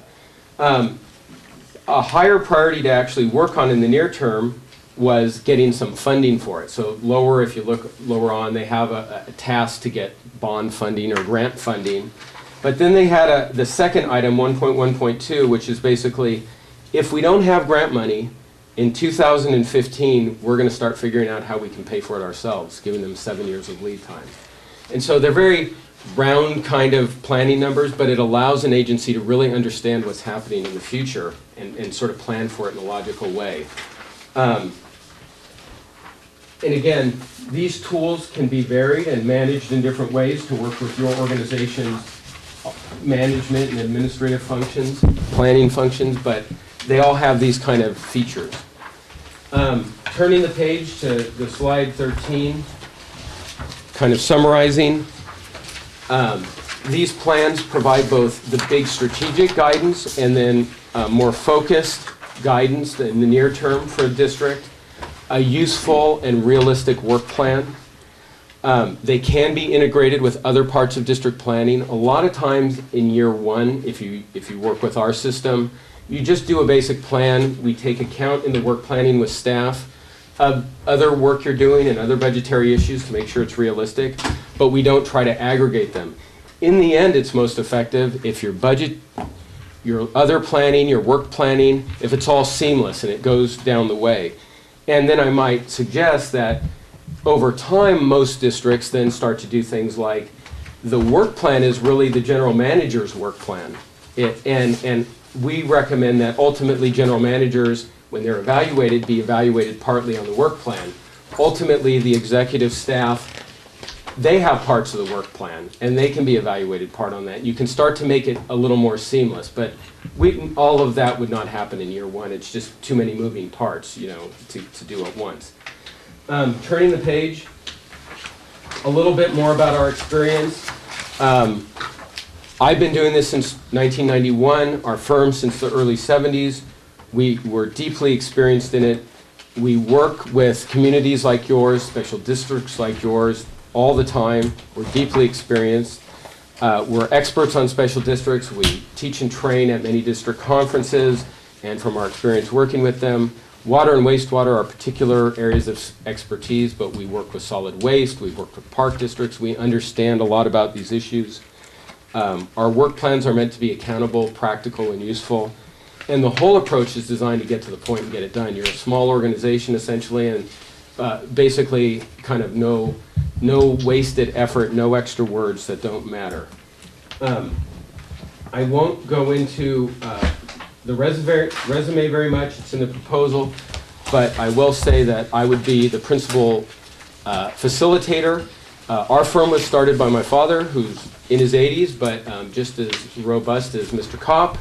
Q: A higher priority to actually work on in the near term was getting some funding for it. So lower, if you look lower on, they have a task to get bond funding or grant funding. But then they had the second item, 1.1.2, which is basically, if we don't have grant money, in 2015, we're going to start figuring out how we can pay for it ourselves, giving them 7 years of lead time. And so they're very round kind of planning numbers, but it allows an agency to really understand what's happening in the future and sort of plan for it in a logical way. And again, these tools can be varied and managed in different ways to work with your organization's management and administrative functions, planning functions, but they all have these kind of features. Turning the page to the slide 13, kind of summarizing. These plans provide both the big strategic guidance and then more focused guidance in the near term for a district, a useful and realistic work plan. They can be integrated with other parts of district planning. A lot of times in year one, if you work with our system, you just do a basic plan. We take account in the work planning with staff of other work you're doing and other budgetary issues to make sure it's realistic, but we don't try to aggregate them. In the end, it's most effective if your budget, your other planning, your work planning, if it's all seamless and it goes down the way. And then I might suggest that over time, most districts then start to do things like the work plan is really the general manager's work plan. And we recommend that ultimately general managers, when they're evaluated, be evaluated partly on the work plan. Ultimately, the executive staff, they have parts of the work plan, and they can be evaluated part on that. You can start to make it a little more seamless, but all of that would not happen in year one. It's just too many moving parts, to do at once. Turning the page, a little bit more about our experience. I've been doing this since 1991, our firm since the early 70s. We were deeply experienced in it. We work with communities like yours, special districts like yours, all the time. We're deeply experienced. We're experts on special districts. We teach and train at many district conferences, and from our experience working with them, water and wastewater are particular areas of expertise, but we work with solid waste, we work with park districts, we understand a lot about these issues. Our work plans are meant to be accountable, practical, and useful. And the whole approach is designed to get to the point and get it done. You're a small organization, essentially, and basically kind of no wasted effort, no extra words that don't matter. I won't go into the resume very much. It's in the proposal, but I will say that I would be the principal facilitator. Our firm was started by my father, who's in his 80s, but just as robust as Mr. Kopp.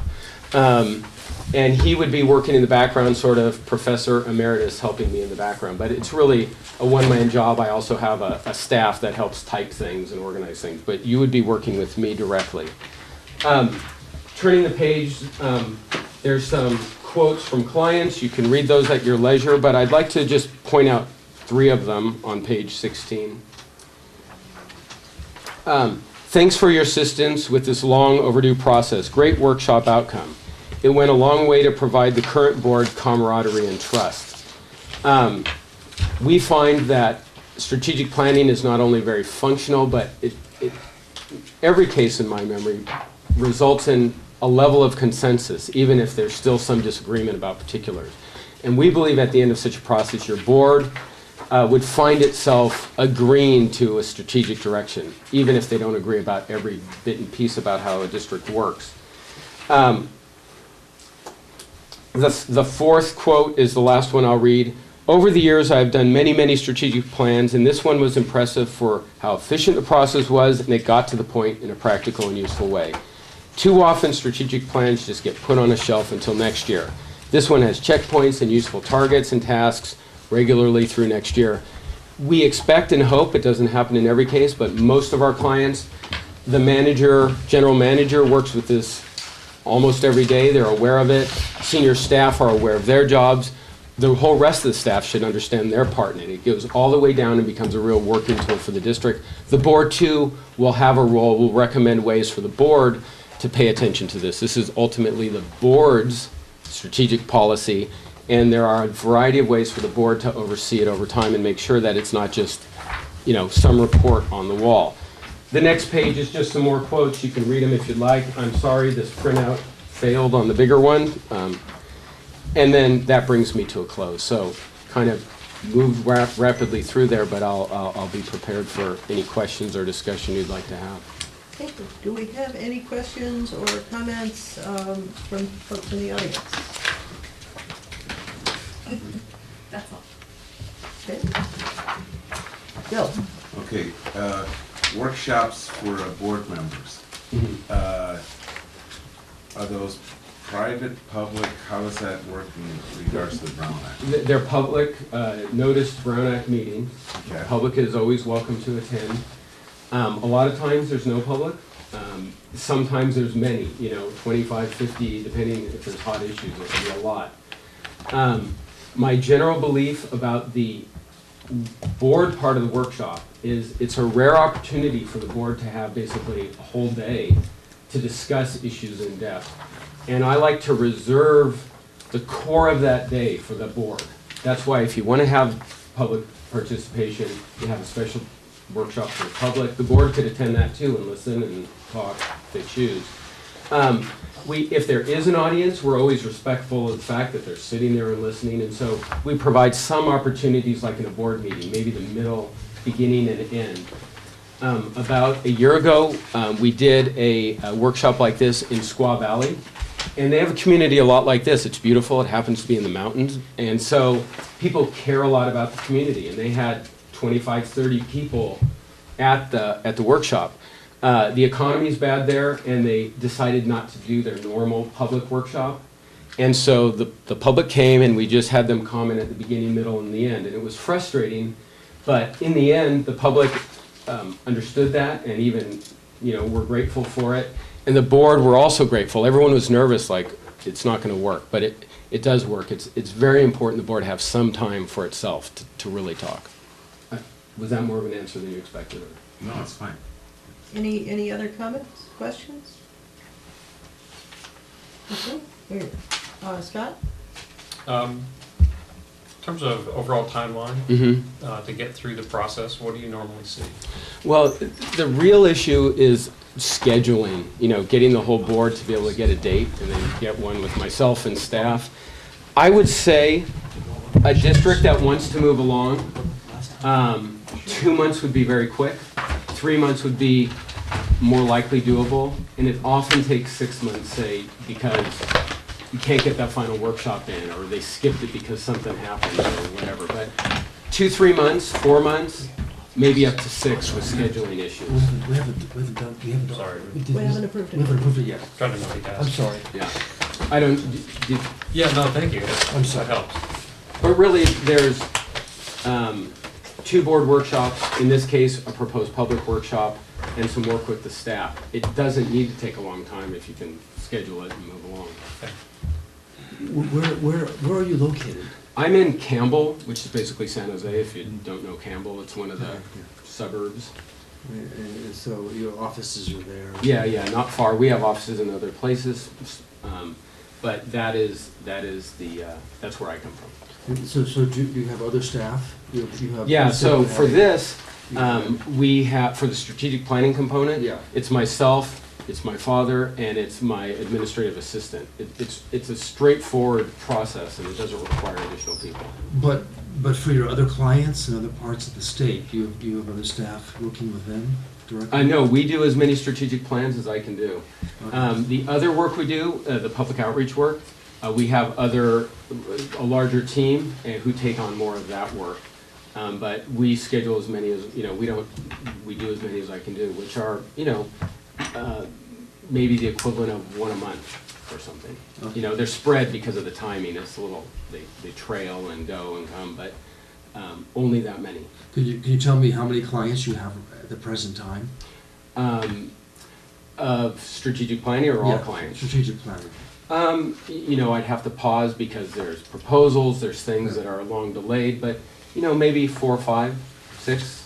Q: And he would be working in the background, sort of professor emeritus, helping me in the background. But it's really a one-man job. I also have a staff that helps type things and organize things. But you would be working with me directly. Turning the page, there's some quotes from clients. You can read those at your leisure, but I'd like to just point out 3 of them on page 16. Thanks for your assistance with this long overdue process. Great workshop outcome. It went a long way to provide the current board camaraderie and trust. We find that strategic planning is not only very functional, but every case in my memory results in a level of consensus, even if there's still some disagreement about particulars. And we believe at the end of such a process, your board would find itself agreeing to a strategic direction, even if they don't agree about every bit and piece about how a district works. The 4th quote is the last one I'll read. Over the years, I've done many, many strategic plans, and this one was impressive for how efficient the process was, and it got to the point in a practical and useful way. Too often, strategic plans just get put on a shelf until next year. This one has checkpoints and useful targets and tasks. regularly through next year. We expect and hope, it doesn't happen in every case, but most of our clients, the manager, general manager works with this almost every day. They're aware of it. Senior staff are aware of their jobs. The whole rest of the staff should understand their part in it. It goes all the way down and becomes a real working tool for the district. The board, too, will have a role, will recommend ways for the board to pay attention to this. This is ultimately the board's strategic policy, and there are a variety of ways for the board to oversee it over time and make sure that it's not just, you know, some report on the wall. The next page is just some more quotes. You can read them if you'd like. I'm sorry this printout failed on the bigger one. And then that brings me to a close. So kind of moved rapidly through there, but I'll be prepared for any questions or discussion you'd like to have.
A: Okay, do we have any questions or comments from folks in the audience?
R: That's all.
A: Okay. Bill?
L: Okay, workshops for board members. Are those private, public? How does that work in regards to the Brown Act?
Q: They're public, noticed Brown Act meetings.
L: Okay.
Q: Public is always welcome to attend. A lot of times there's no public. Sometimes there's many, 25, 50, depending if there's hot issues, it can be a lot. My general belief about the board part of the workshop is it's a rare opportunity for the board to have basically a whole day to discuss issues in depth. And I like to reserve the core of that day for the board. That's why if you want to have public participation, you have a special workshop for the public. The board could attend that too and listen and talk if they choose. If there is an audience, we're always respectful of the fact that they're sitting there and listening, and so we provide some opportunities like in a board meeting, maybe the middle, beginning and end. About a year ago, we did a workshop like this in Squaw Valley, and they have a community a lot like this. It's beautiful, it happens to be in the mountains, and so people care a lot about the community, and they had 25, 30 people at the workshop. The economy's bad there, and they decided not to do their normal public workshop. And so the public came, and we just had them comment at the beginning, middle, and the end. And it was frustrating, but in the end, the public understood that, and even, were grateful for it. And the board were also grateful. Everyone was nervous, like, it's not going to work, but it does work. It's very important the board have some time for itself to really talk. Was that more of an answer than you expected?
L: No, it's fine.
A: Any other comments, questions? Okay, here. Scott?
G: In terms of overall timeline, to get through the process, what do you normally see?
Q: Well, the real issue is scheduling, getting the whole board to be able to get a date and then get one with myself and staff. I would say a district that wants to move along, 2 months would be very quick. 3 months would be more likely doable, and it often takes 6 months, say, because you can't get that final workshop in, or they skipped it because something happened, or whatever. But 2, 3 months, 4 months, maybe up to 6 with scheduling issues.
H: We haven't
A: approved it.
H: We haven't approved it yet.
G: Trying to multitask.
H: I'm sorry.
Q: Yeah. I don't.
G: Yeah, no, thank you.
H: I'm sorry.
G: That helps.
Q: But really, there's 2 board workshops, in this case, a proposed public workshop, and some work with the staff. It doesn't need to take a long time if you can schedule it and move along.
H: Where are you located?
Q: I'm in Campbell, which is basically San Jose. If you don't know Campbell, it's one of the suburbs.
H: So your offices are there?
Q: Yeah, not far. We have offices in other places, but that's where I come from.
H: So do you have other staff? You have
Q: Yeah, so for this, we have, for the strategic planning component, it's myself, it's my father, and it's my administrative assistant. It's a straightforward process, and it doesn't require additional people.
H: But for your other clients in other parts of the state, do you have other staff working with them directly?
Q: No, we do as many strategic plans as I can do.
H: Okay.
Q: The other work we do, the public outreach work, we have a larger team who take on more of that work. But we schedule as many as, we do as many as I can do, which are, maybe the equivalent of 1 a month or something.
H: Okay.
Q: They're spread because of the timing. It's a little, they trail and go and come, but only that many.
H: Can you tell me how many clients you have at the present time?
Q: Of strategic planning or all
H: Yeah,
Q: clients?
H: strategic planning.
Q: You know, I'd have to pause because there's proposals, there's things that are long delayed, but, you know, maybe 4, 5, 6.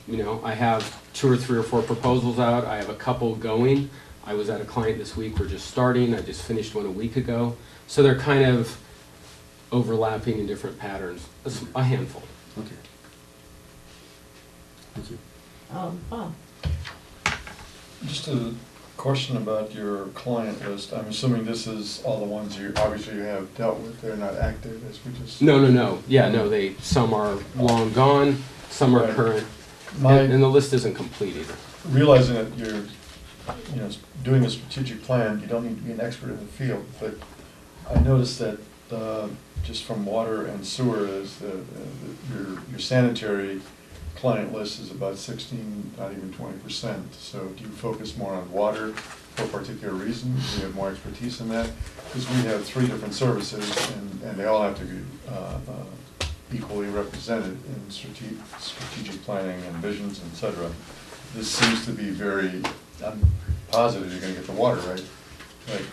Q: You know, I have 2 or 3 or 4 proposals out. I have a couple going. I was at a client this week. We're just starting. I just finished one a week ago. So they're kind of overlapping in different patterns. A handful.
H: Okay. Thank you.
A: Bob?
D: Just a question about your client list. I'm assuming this is all the ones you, obviously you have dealt with. They're not active, as we just...
Q: No. Yeah, no, some are long gone, some are
D: Right.
Q: current,
D: My-
Q: and the list isn't complete either.
D: Realizing that you're, you know, doing a strategic plan, you don't need to be an expert in the field, but I noticed that just from water and sewer, is your sanitary client list is about 16, not even 20%. So do you focus more on water for a particular reason? Do you have more expertise in that? Because we have 3 different services, and they all have to be equally represented in strategic planning and visions, et cetera. This seems to be very, I'm positive you're going to get the water right. Like,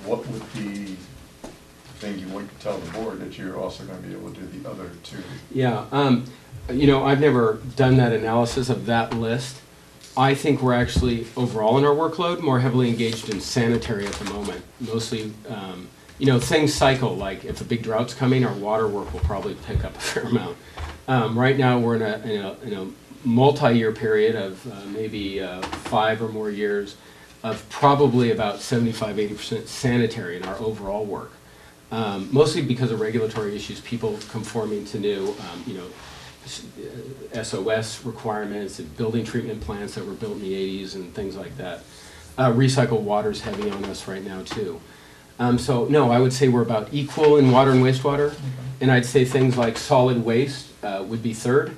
D: what would be the thing you want to tell the board that you're also going to be able to do the other 2?
Q: Yeah, you know, I've never done that analysis of that list. I think we're actually, overall in our workload, more heavily engaged in sanitary at the moment. Mostly, you know, things cycle, like if a big drought's coming, our water work will probably pick up a fair amount. Right now, we're in a multi-year period of maybe 5 or more years of probably about 75–80% sanitary in our overall work. Mostly because of regulatory issues, people conforming to new, you know, SOS requirements and building treatment plants that were built in the 80s and things like that. Recycled water's heavy on us right now too. So no, I would say we're about equal in water and wastewater, and I'd say things like solid waste would be 3rd,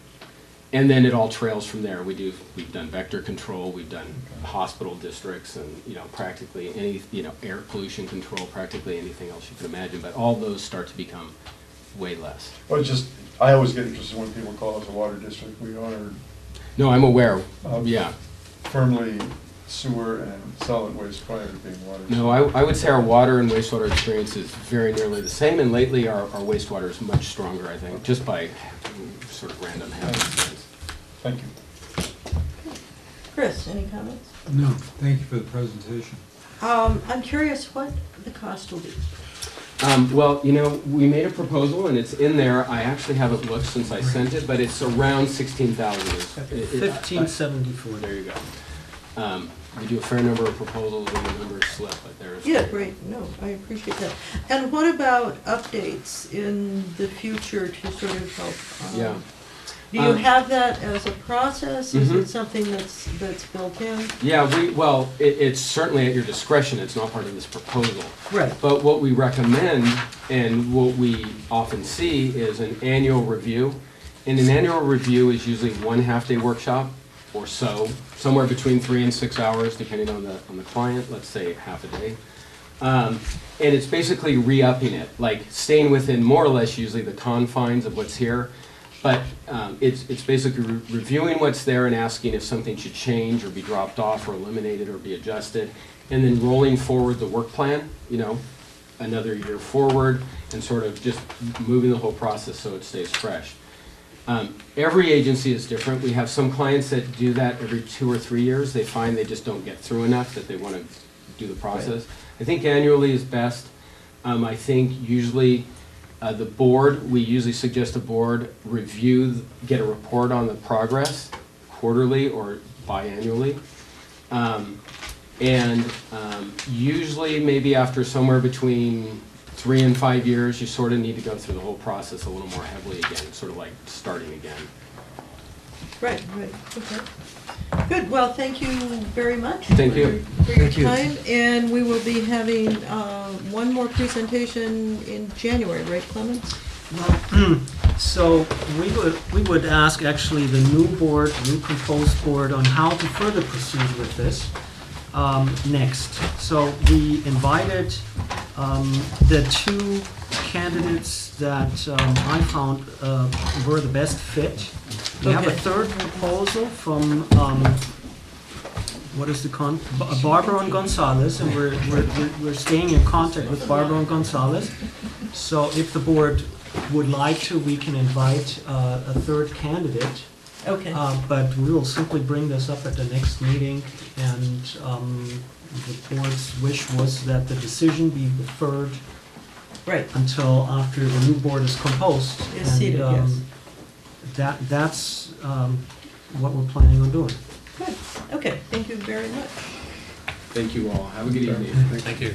Q: and then it all trails from there. We've done vector control, we've done hospital districts, and you know, practically any, you know, air pollution control, practically anything else you can imagine. But all those start to become way less.
D: Well, I always get interested when people call us a water district. We are.
Q: No, I'm aware. Yeah.
D: Firmly sewer and solid waste prior to being water.
Q: No, I would say our water and wastewater experience is very nearly the same, and lately our wastewater is much stronger, I think, just by sort of random happenstance.
D: Thank you.
A: Chris, any comments?
I: No, thank you for the presentation.
A: I'm curious what the cost will be.
Q: Well, you know, we made a proposal and it's in there. I actually haven't looked since I sent it, but it's around 16,000.
J: 1574.
Q: There you go. We do a fair number of proposals and the numbers slip, but there's.
A: Yeah, great. No, I appreciate that. And what about updates in the future to sort of help?
Q: Yeah.
A: Do you have that as a process? Is
Q: Mhm.
A: it something that's built in?
Q: Yeah, it's certainly at your discretion. It's not part of this proposal.
A: Right.
Q: But what we recommend and what we often see is an annual review. And an annual review is usually 1 half-day workshop or so, somewhere between 3 and 6 hours, depending on the client, let's say half a day. And it's basically re-upping it, like staying within more or less usually the confines of what's here. But it's basically reviewing what's there and asking if something should change or be dropped off or eliminated or be adjusted, and then rolling forward the work plan, you know, another year forward, and sort of just moving the whole process so it stays fresh. Every agency is different. We have some clients that do that every 2 or 3 years. They find they just don't get through enough that they want to do the process. Right. I think annually is best. I think usually the board, we usually suggest the board review, get a report on the progress quarterly or biannually. Usually maybe after somewhere between 3 and 5 years, you sort of need to go through the whole process a little more heavily again, sort of like starting again.
A: Right, okay. Good, well, thank you very much.
Q: Thank you.
A: For your time, and we will be having one more presentation in January, right, Clemens?
J: Well, so we would ask actually the new proposed board on how to further proceed with this next. So we invited the 2 candidates that I found were the best fit. We have a
A: Okay.
J: third proposal from, what is the Barbara and Gonzalez, and we're staying in contact with Barbara and Gonzalez. So if the board would like to, we can invite a third candidate.
A: Okay.
J: But we will simply bring this up at the next meeting, and the board's wish was that the decision be deferred
A: Right.
J: until after the new board is composed.
A: Is seated, yes.
J: That's what we're planning on doing.
A: Good. Okay, thank you very much.
Q: Thank you all. Have a good evening.
G: Thank you.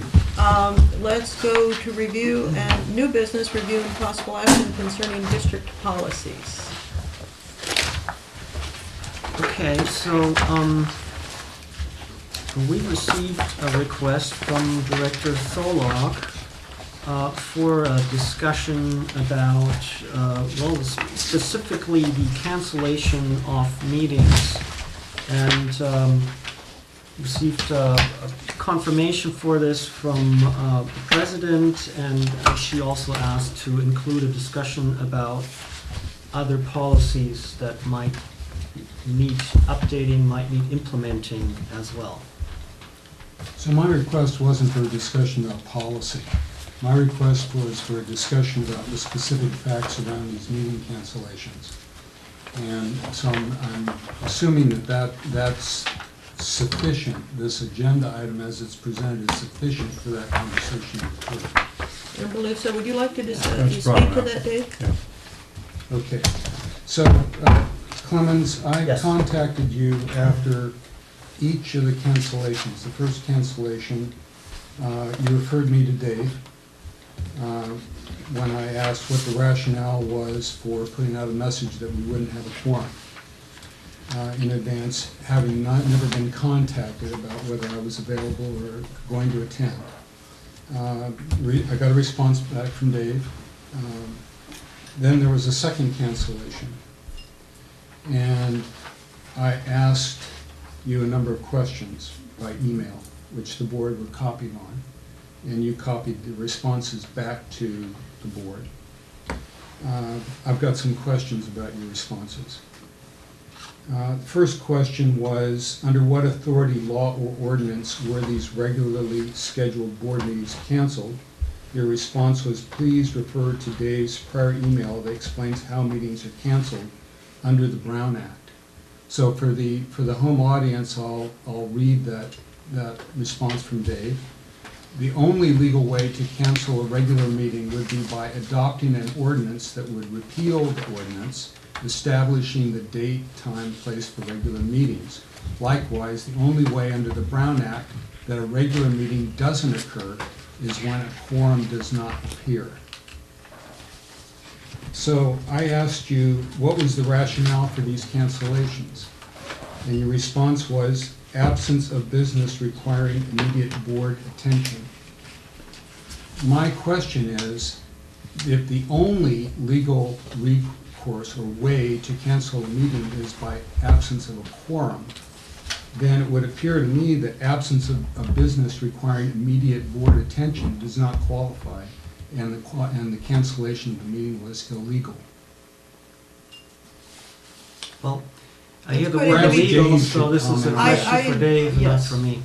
A: Let's go to review and new business, review and possible action concerning district policies.
J: Okay, so we received a request from Director Tholog for a discussion about, well, specifically the cancellation of meetings, and received a confirmation for this from the president, and she also asked to include a discussion about other policies that might need updating, might need implementing as well.
I: So my request wasn't for a discussion about policy. My request was for a discussion about the specific facts around these meeting cancellations. And so I'm assuming that's sufficient, this agenda item as it's presented is sufficient for that conversation to occur.
A: I believe so. Would you like to
I: That's
A: speak
I: brought
A: to
I: up.
A: that, Dave?
I: Yeah. Okay. So, Clemens, I
J: Yes.
I: contacted you after each of the cancellations. The first cancellation, you referred me to Dave when I asked what the rationale was for putting out a message that we wouldn't have a quorum in advance, having never been contacted about whether I was available or going to attend. I got a response back from Dave. Then there was a second cancellation. And I asked you a number of questions by email, which the board were copied on. And you copied the responses back to the board. I've got some questions about your responses. First question was, under what authority, law, or ordinance were these regularly scheduled board meetings canceled? Your response was, please refer to Dave's prior email that explains how meetings are canceled under the Brown Act. So for the home audience, I'll read that response from Dave. The only legal way to cancel a regular meeting would be by adopting an ordinance that would repeal the ordinance establishing the date, time, place for regular meetings. Likewise, the only way under the Brown Act that a regular meeting doesn't occur is when a quorum does not appear. So I asked you, what was the rationale for these cancellations? And your response was, absence of business requiring immediate board attention. My question is, if the only legal recourse or way to cancel a meeting is by absence of a quorum, then it would appear to me that absence of business requiring immediate board attention does not qualify, and the cancellation of the meeting was illegal.
J: Well, I hear the
A: quite
J: word
A: a big
J: illegal,
I: Dave
J: so
I: should
J: this is a
I: comment.
J: question for Dave, not
A: yes.
J: for me.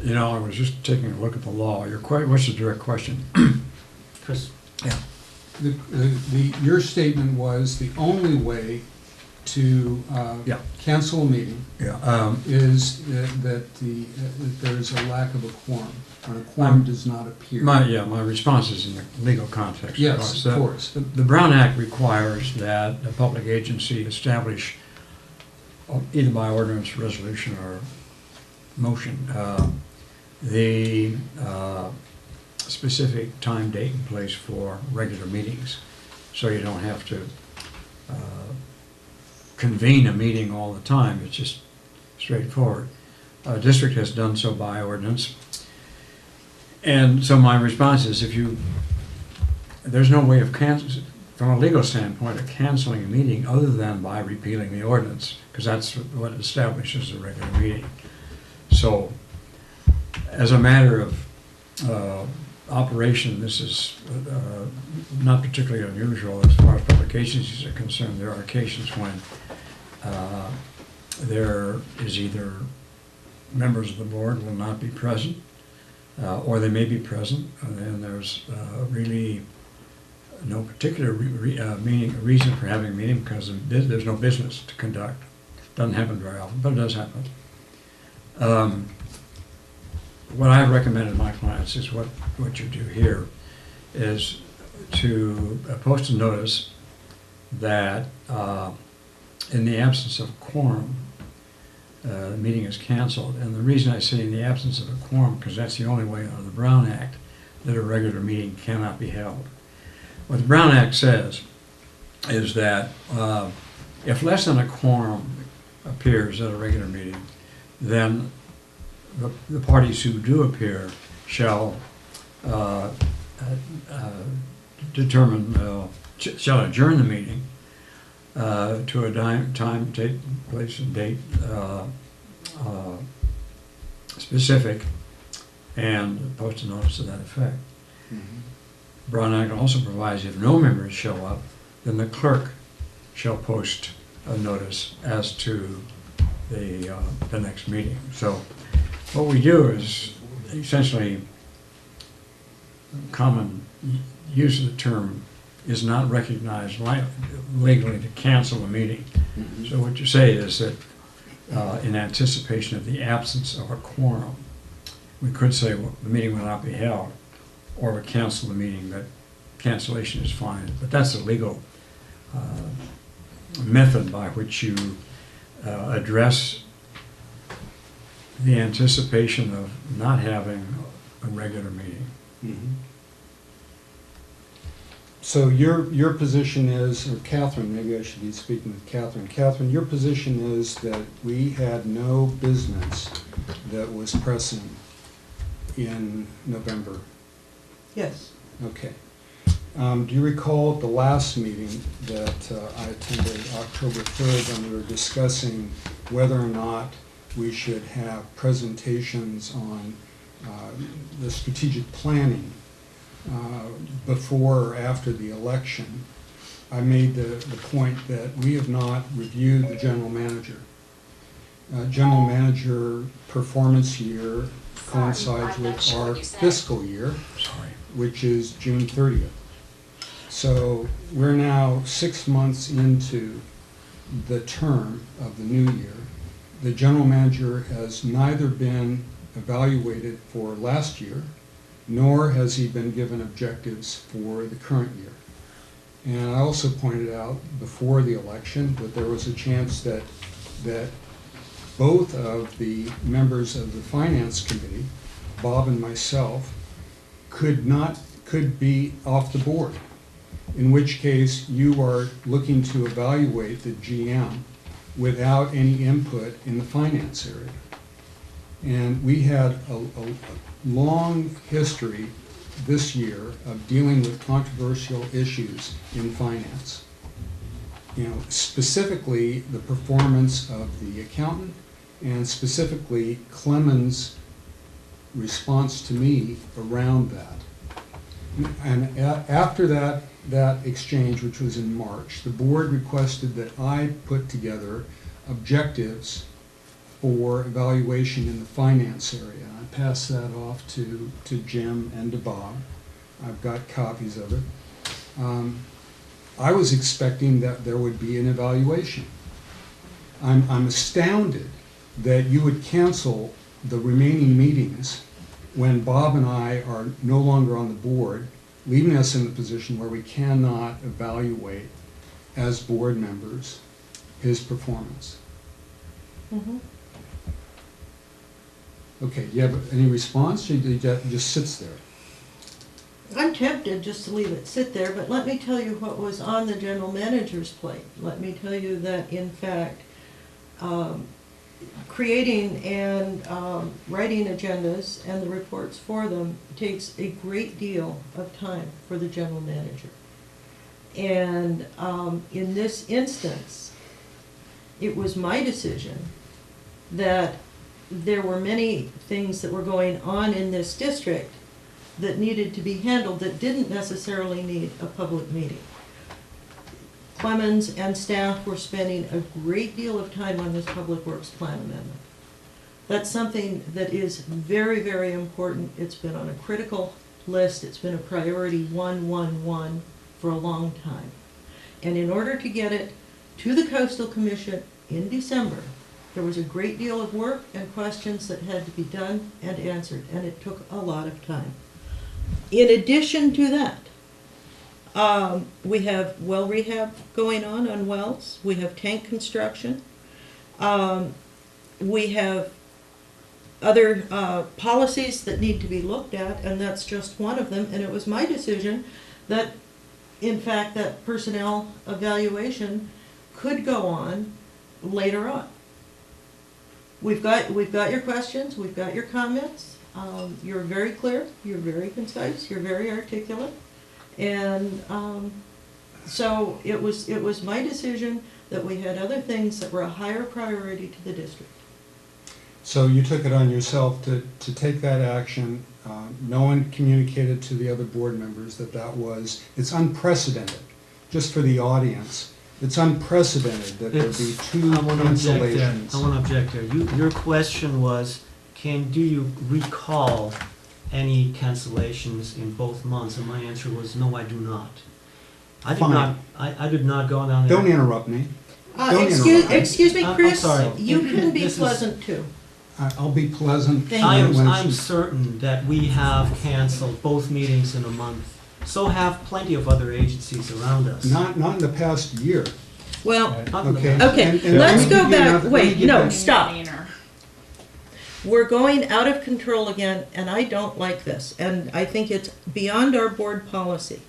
S: You know, I was just taking a look at the law. What's the direct question?
J: Chris?
S: Yeah.
I: Your statement was the only way to
S: Yeah.
I: cancel a meeting
S: Yeah.
I: is that there's a lack of a quorum, or a quorum does not appear.
S: My response is in the legal context.
I: Yes, of course.
S: The Brown Act requires that a public agency establish, either by ordinance, resolution, or motion, the specific time, date, and place for regular meetings. So you don't have to convene a meeting all the time. It's just straightforward. District has done so by ordinance. And so my response is, there's no way of from a legal standpoint, of canceling a meeting other than by repealing the ordinance, because that's what establishes a regular meeting. So, as a matter of operation, this is not particularly unusual as far as public agencies are concerned. There are occasions when there is either members of the board will not be present, or they may be present, and then there's really no particular reason for having a meeting because there's no business to conduct. Doesn't happen very often, but it does happen. What I've recommended my clients is what you do here is to post a notice that in the absence of a quorum, the meeting is canceled. And the reason I say in the absence of a quorum, because that's the only way under the Brown Act that a regular meeting cannot be held. What the Brown Act says is that if less than a quorum appears at a regular meeting, then the parties who do appear shall shall adjourn the meeting to a time, date, place, and date specific, and post a notice to that effect. Brown Act also provides if no members show up, then the clerk shall post a notice as to the next meeting. So what we do is essentially common use of the term is not recognized legally to cancel a meeting. So what you say is that in anticipation of the absence of a quorum, we could say well, the meeting will not be held, or we cancel the meeting, but cancellation is fine. But that's a legal method by which you address the anticipation of not having a regular meeting.
I: So your position is, or Catherine, maybe I should be speaking with Catherine. Catherine, your position is that we had no business that was pressing in November?
A: Yes.
I: Okay. Do you recall at the last meeting that I attended, October 3rd, when we were discussing whether or not we should have presentations on the strategic planning before or after the election? I made the point that we have not reviewed the general manager. General manager performance year coincides with our fiscal year, which is June 30th. So we're now 6 months into the term of the new year. The general manager has neither been evaluated for last year, nor has he been given objectives for the current year. And I also pointed out before the election that there was a chance that both of the members of the Finance Committee, Bob and myself, could be off the board, in which case you are looking to evaluate the GM without any input in the finance area. And we had a long history this year of dealing with controversial issues in finance. You know, specifically the performance of the accountant, and specifically Clemen's response to me around that. And after that exchange, which was in March, the board requested that I put together objectives for evaluation in the finance area. I passed that off to Jim and to Bob. I've got copies of it. I was expecting that there would be an evaluation. I'm astounded that you would cancel the remaining meetings when Bob and I are no longer on the board, leaving us in the position where we cannot evaluate as board members his performance. Okay, do you have any response, or it just sits there?
A: I'm tempted just to leave it sit there, but let me tell you what was on the general manager's plate. Let me tell you that, in fact, creating and writing agendas and the reports for them takes a great deal of time for the general manager. And in this instance, it was my decision that there were many things that were going on in this district that needed to be handled that didn't necessarily need a public meeting. Clemens and staff were spending a great deal of time on this Public Works Plan amendment. That's something that is very, very important. It's been on a critical list. It's been a priority 111 for a long time. And in order to get it to the Coastal Commission in December, there was a great deal of work and questions that had to be done and answered, and it took a lot of time. In addition to that, we have well rehab going on wells. We have tank construction. We have other policies that need to be looked at, and that's just one of them. And it was my decision that, in fact, that personnel evaluation could go on later on. We've got your questions. We've got your comments. You're very clear. You're very concise. You're very articulate. And so it was my decision that we had other things that were a higher priority to the district.
I: So you took it on yourself to take that action. No one communicated to the other board members that it's unprecedented, just for the audience. It's unprecedented that there be two cancellations.
J: I want to object there. Your question was, do you recall any cancellations in both months? And my answer was, no, I do not. I did not go down there.
I: Don't interrupt me.
A: Excuse me, Chris.
J: I'm sorry.
A: You can be pleasant too.
I: I'll be pleasant.
J: I'm certain that we have canceled both meetings in a month. So have plenty of other agencies around us.
I: Not in the past year.
A: Well,
I: Okay.
A: okay, let's go back. Wait, no, stop. We're going out of control again, and I don't like this. And I think it's beyond our board policy.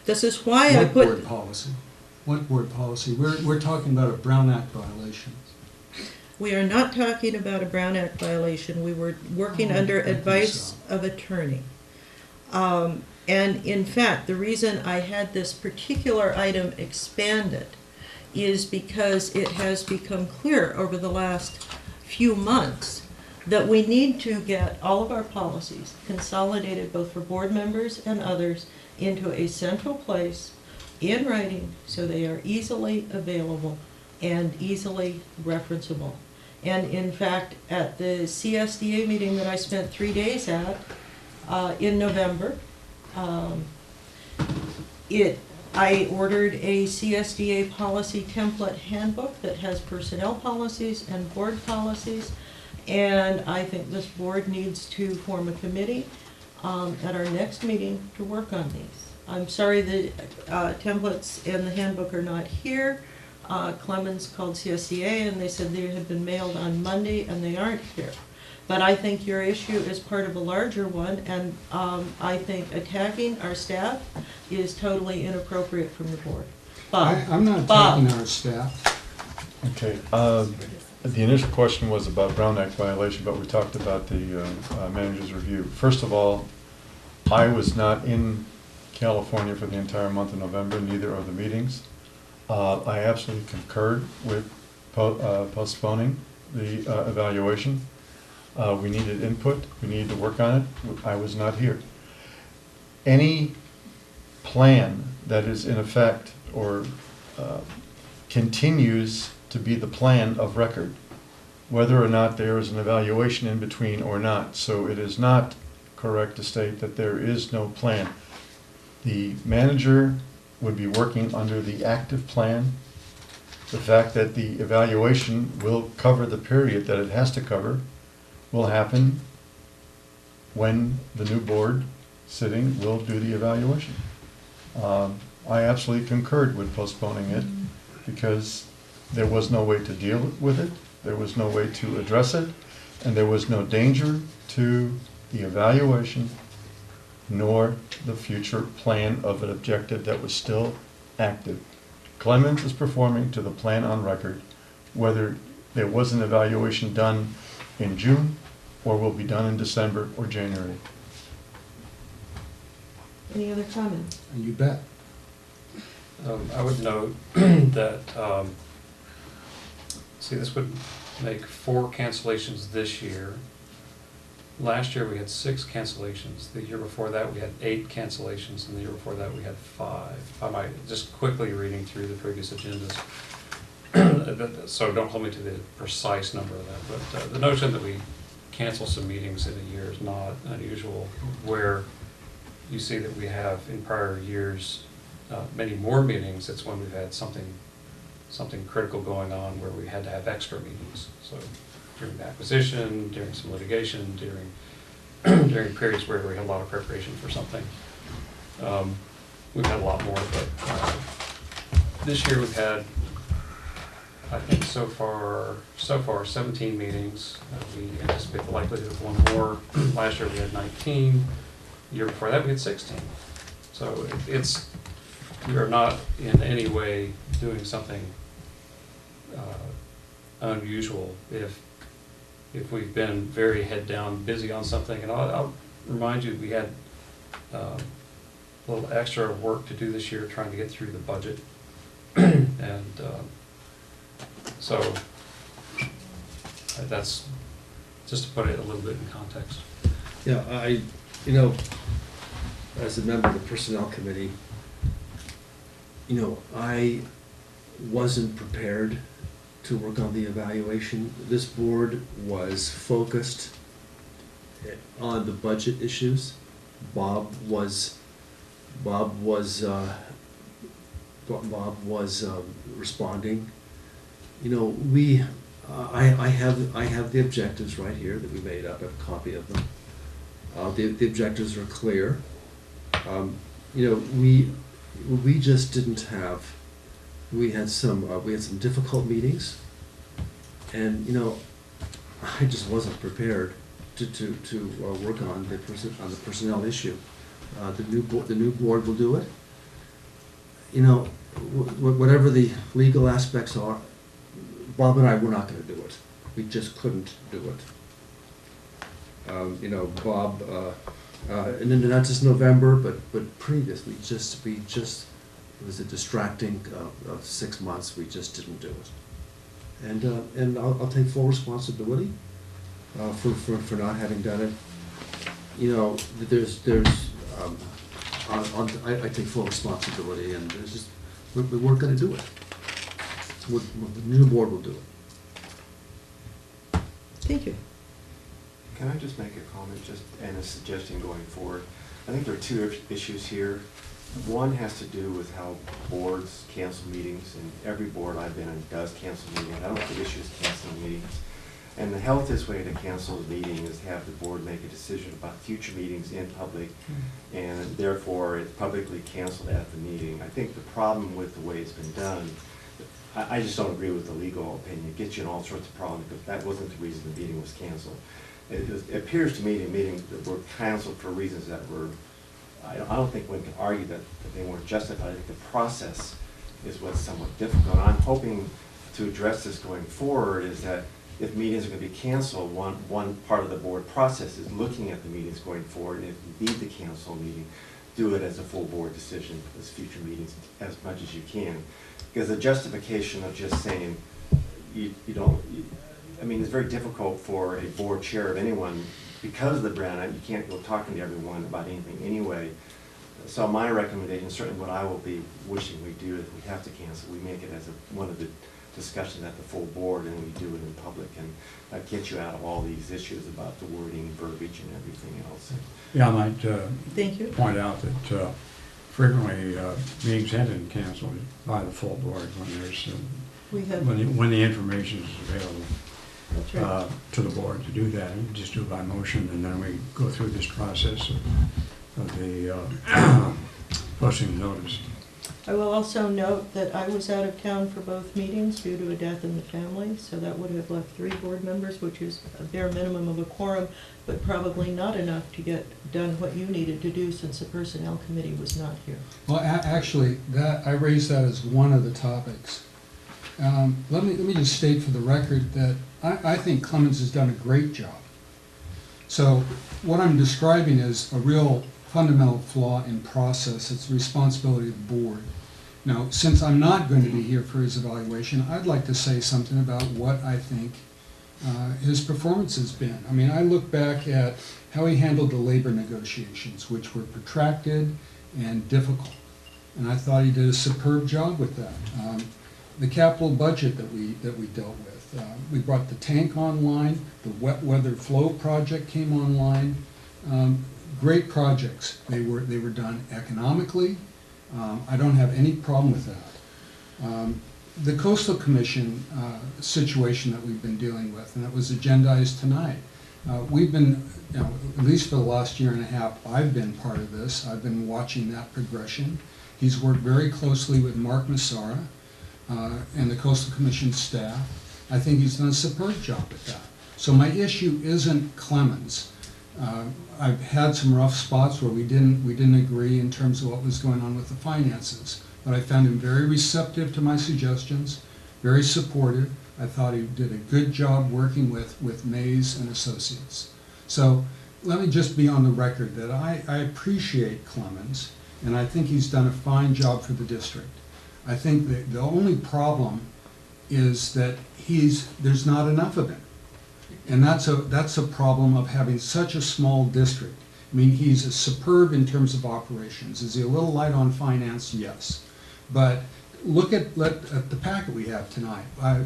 A: This is why I put...
I: What board policy? What board policy? We're talking about a Brown Act violation.
A: We are not talking about a Brown Act violation. We were working under advice of attorney. And in fact, the reason I had this particular item expanded is because it has become clear over the last few months that we need to get all of our policies consolidated, both for board members and others, into a central place in writing so they are easily available and easily referenceable. And in fact, at the CSDA meeting that I spent 3 days at in November, I ordered a CSDA policy template handbook that has personnel policies and board policies, and I think this board needs to form a committee at our next meeting to work on these. I'm sorry the templates and the handbook are not here. Clemens called CSDA and they said they had been mailed on Monday and they aren't here. But I think your issue is part of a larger one, and I think attacking our staff is totally inappropriate from the board. Bob.
I: I'm not attacking our staff.
D: Okay. The initial question was about Brown Act violation, but we talked about the manager's review. First of all, I was not in California for the entire month of November, neither are the meetings. I absolutely concurred with postponing the evaluation. We needed input, we needed to work on it. I was not here. Any plan that is in effect or continues to be the plan of record, whether or not there is an evaluation in between or not. So it is not correct to state that there is no plan. The manager would be working under the active plan. The fact that the evaluation will cover the period that it has to cover will happen when the new board sitting will do the evaluation. I absolutely concurred with postponing it because there was no way to deal with it, there was no way to address it, and there was no danger to the evaluation nor the future plan of an objective that was still active. Clemens is performing to the plan on record, whether there was an evaluation done in June or will be done in December or January.
A: Any other comments?
I: You bet.
M: I would note that, see, this would
G: make 4 cancellations this year. Last year we had 6 cancellations. The year before that we had 8 cancellations, and the year before that we had 5. I might just quickly reading through the previous agendas. So don't hold me to the precise number of that, but the notion that we cancel some meetings in a year is not unusual, where you see that we have in prior years many more meetings. It's when we've had something critical going on where we had to have extra meetings. So during the acquisition, during some litigation, during periods where we had a lot of preparation for something. We've had a lot more, but this year we've had, I think so far 17 meetings. We anticipate the likelihood of one more. Last year we had 19. The year before that we had 16. So we are not in any way doing something unusual if we've been very head down busy on something. And I'll remind you, we had a little extra work to do this year trying to get through the budget. And so that's just to put it a little bit in context.
H: Yeah, as a member of the Personnel Committee, I wasn't prepared to work on the evaluation. This board was focused on the budget issues. Bob was responding. I have the objectives right here that we made up. I have a copy of them. The objectives are clear. We just didn't have. We had some difficult meetings, and I just wasn't prepared to work on the personnel issue. The new board will do it. Whatever the legal aspects are, Bob and I were not going to do it. We just couldn't do it. Bob, and then not just November, but previous, we just it was a distracting 6 months. We just didn't do it, and I'll take full responsibility for not having done it. I take full responsibility, and there's just we weren't going to do it. The new board will do it.
A: Thank you.
M: Can I just make a comment and a suggestion going forward? I think there are 2 issues here. One has to do with how boards cancel meetings, and every board I've been in does cancel meetings. I don't think the issue is canceling meetings. And the healthiest way to cancel a meeting is to have the board make a decision about future meetings in public, and therefore it's publicly canceled at the meeting. I think the problem with the way it's been done, I just don't agree with the legal opinion. It gets you in all sorts of problems, but that wasn't the reason the meeting was canceled. It appears to me the meetings that were canceled for reasons that were, I don't think one can argue that they weren't justified. I think the process is what's somewhat difficult. I'm hoping to address this going forward is that if meetings are going to be canceled, one part of the board process is looking at the meetings going forward, and if you need to cancel a meeting, do it as a full board decision as future meetings as much as you can. Because the justification of just saying it's very difficult for a board chair of anyone, because of the Brown Act, you can't go talking to everyone about anything anyway. So my recommendation, certainly what I will be wishing we do, if we have to cancel, we make it as one of the discussions at the full board, and we do it in public, and that gets you out of all these issues about the wording, verbiage, and everything else.
S: Yeah, I might
A: Thank you.
S: point out that frequently meetings have been canceled by the full board when there's when the information is available.
A: That's right.
S: To the board to do that. You just do it by motion, and then we go through this process of the posting the notice.
A: I will also note that I was out of town for both meetings due to a death in the family, so that would have left 3 board members, which is a bare minimum of a quorum, but probably not enough to get done what you needed to do since the Personnel Committee was not here.
I: Well, actually, I raised that as one of the topics. Let me just state for the record that I think Clemens has done a great job. So what I'm describing is a real fundamental flaw in process. It's the responsibility of the board. Now, since I'm not going to be here for his evaluation, I'd like to say something about what I think his performance has been. I mean, I look back at how he handled the labor negotiations, which were protracted and difficult. And I thought he did a superb job with that. The capital budget that we dealt with. We brought the tank online, the wet weather flow project came online. Great projects. They were done economically. I don't have any problem with that. The Coastal Commission situation that we've been dealing with, and that was agendized tonight. We've been, at least for the last year and a half, I've been part of this. I've been watching that progression. He's worked very closely with Mark Montara and the Coastal Commission staff. I think he's done a superb job with that. So my issue isn't Clemens. I've had some rough spots where we didn't agree in terms of what was going on with the finances, but I found him very receptive to my suggestions, very supportive. I thought he did a good job working with Mays and Associates. So let me just be on the record that I appreciate Clemens, and I think he's done a fine job for the district. I think that the only problem is that there's not enough of him. And that's a problem of having such a small district. I mean, he's superb in terms of operations. Is he a little light on finance? Yes. But look at the packet we have tonight.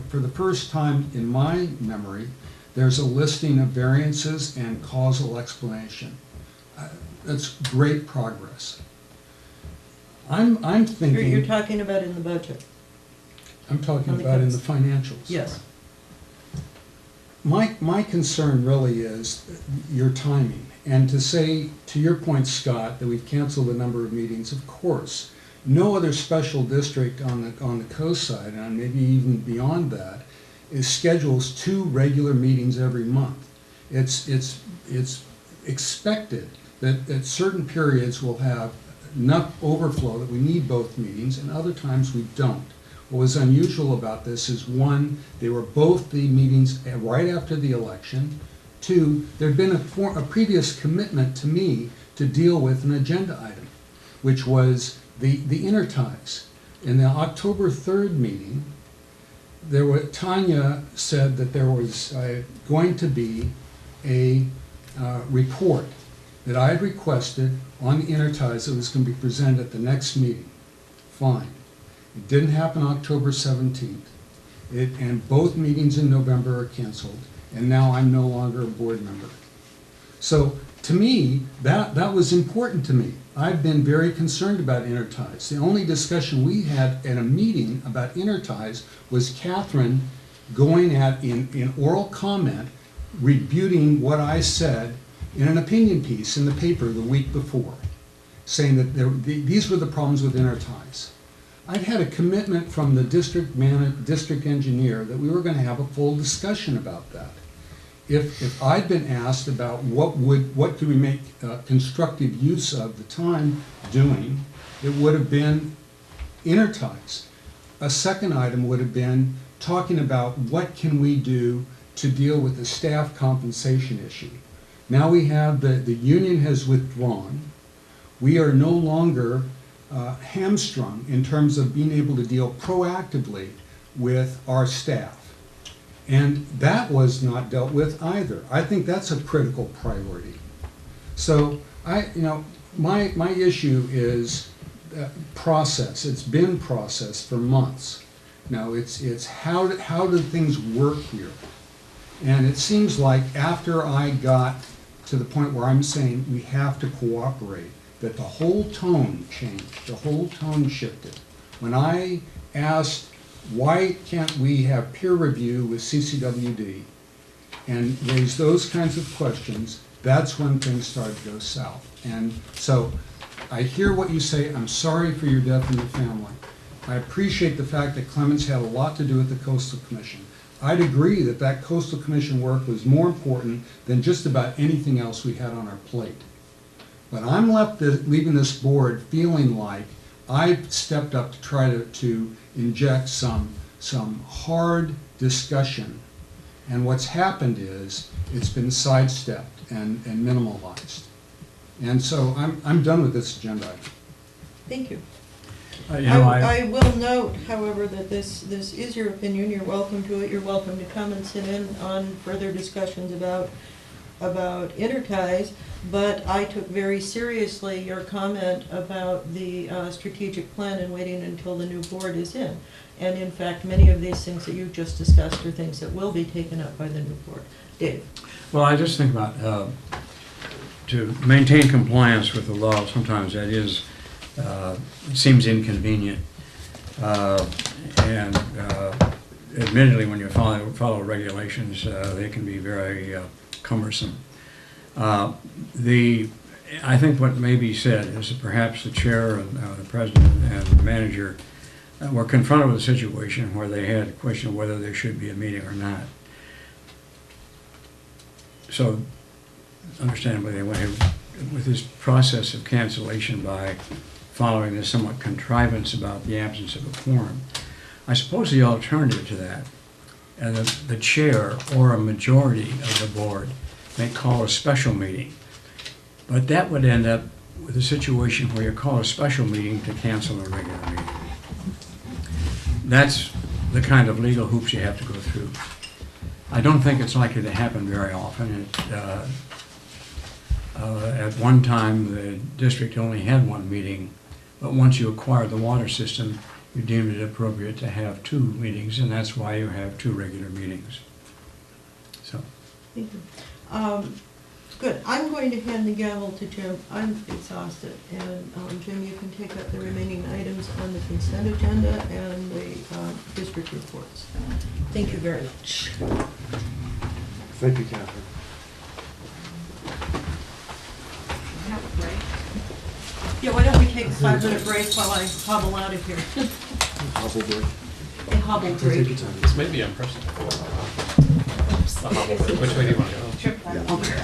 I: For the first time in my memory, there's a listing of variances and causal explanation. That's great progress. I'm thinking...
A: You're talking about in the budget?
I: I'm talking about in the financials.
A: Yes.
I: My concern really is your timing. And to say, to your point, Scott, that we've canceled a number of meetings, of course. No other special district on the coast side, and maybe even beyond that, schedules 2 regular meetings every month. It's expected that at certain periods we'll have enough overflow that we need both meetings, and other times we don't. What was unusual about this is, 1, they were both the meetings right after the election. 2, there'd been a previous commitment to me to deal with an agenda item, which was the interties. In the October 3rd meeting, Tanya said that there was going to be a report that I had requested on the interties that was going to be presented at the next meeting. Fine. It didn't happen October 17th. And both meetings in November are canceled, and now I'm no longer a board member. So to me, that was important to me. I've been very concerned about interties. The only discussion we had at a meeting about interties was Catherine going at, in oral comment, rebuting what I said in an opinion piece in the paper the week before, saying that these were the problems with interties. I'd had a commitment from the district engineer that we were going to have a full discussion about that. If I'd been asked about what could we make constructive use of the time doing, it would have been interties. A second item would have been talking about what can we do to deal with the staff compensation issue. Now we have the union has withdrawn. We are no longer hamstrung in terms of being able to deal proactively with our staff. And that was not dealt with either. I think that's a critical priority. So my issue is process. It's been process for months. Now it's how do things work here? And it seems like after I got to the point where I'm saying we have to cooperate, that the whole tone changed, the whole tone shifted. When I asked, why can't we have peer review with CCWD and raise those kinds of questions, that's when things started to go south. And so I hear what you say. I'm sorry for your death and your family. I appreciate the fact that Clemens had a lot to do with the Coastal Commission. I'd agree that Coastal Commission work was more important than just about anything else we had on our plate. But I'm leaving this board feeling like I've stepped up to try to inject some hard discussion. And what's happened is it's been sidestepped and minimalized. And so I'm done with this agenda item.
A: Thank you.
S: You know,
A: I will note, however, that this is your opinion, you're welcome to it, you're welcome to come and sit in on further discussions about interties, but I took very seriously your comment about the strategic plan and waiting until the new board is in. And in fact, many of these things that you just discussed are things that will be taken up by the new board. Dave?
S: well, I just think about, to maintain compliance with the law, sometimes that is, seems inconvenient. And admittedly, when you follow regulations, they can be very cumbersome. I think what may be said is that perhaps the chair and the president and the manager were confronted with a situation where they had a question of whether there should be a meeting or not. So, understandably, they went ahead with this process of cancellation by following this somewhat contrivance about the absence of a quorum. I suppose the alternative to that, and the chair or a majority of the board may call a special meeting, but that would end up with a situation where you call a special meeting to cancel a regular meeting. That's the kind of legal hoops you have to go through. I don't think it's likely to happen very often. At one time, the district only had one meeting, but once you acquired the water system, you deemed it appropriate to have 2 meetings, and that's why you have 2 regular meetings. So.
A: Thank you. Good. I'm going to hand the gavel to Jim. I'm exhausted. And Jim, you can take up the remaining items on the consent agenda and the district reports. Thank you very much.
H: Thank you, Catherine.
A: Yeah, why don't we take a 5-minute break while I hobble out of here?
H: Hobble break.
A: A hobble break.
H: Take your time.
G: This may be unprecedented. The hobble break. Which way do you want to go?
A: Okay.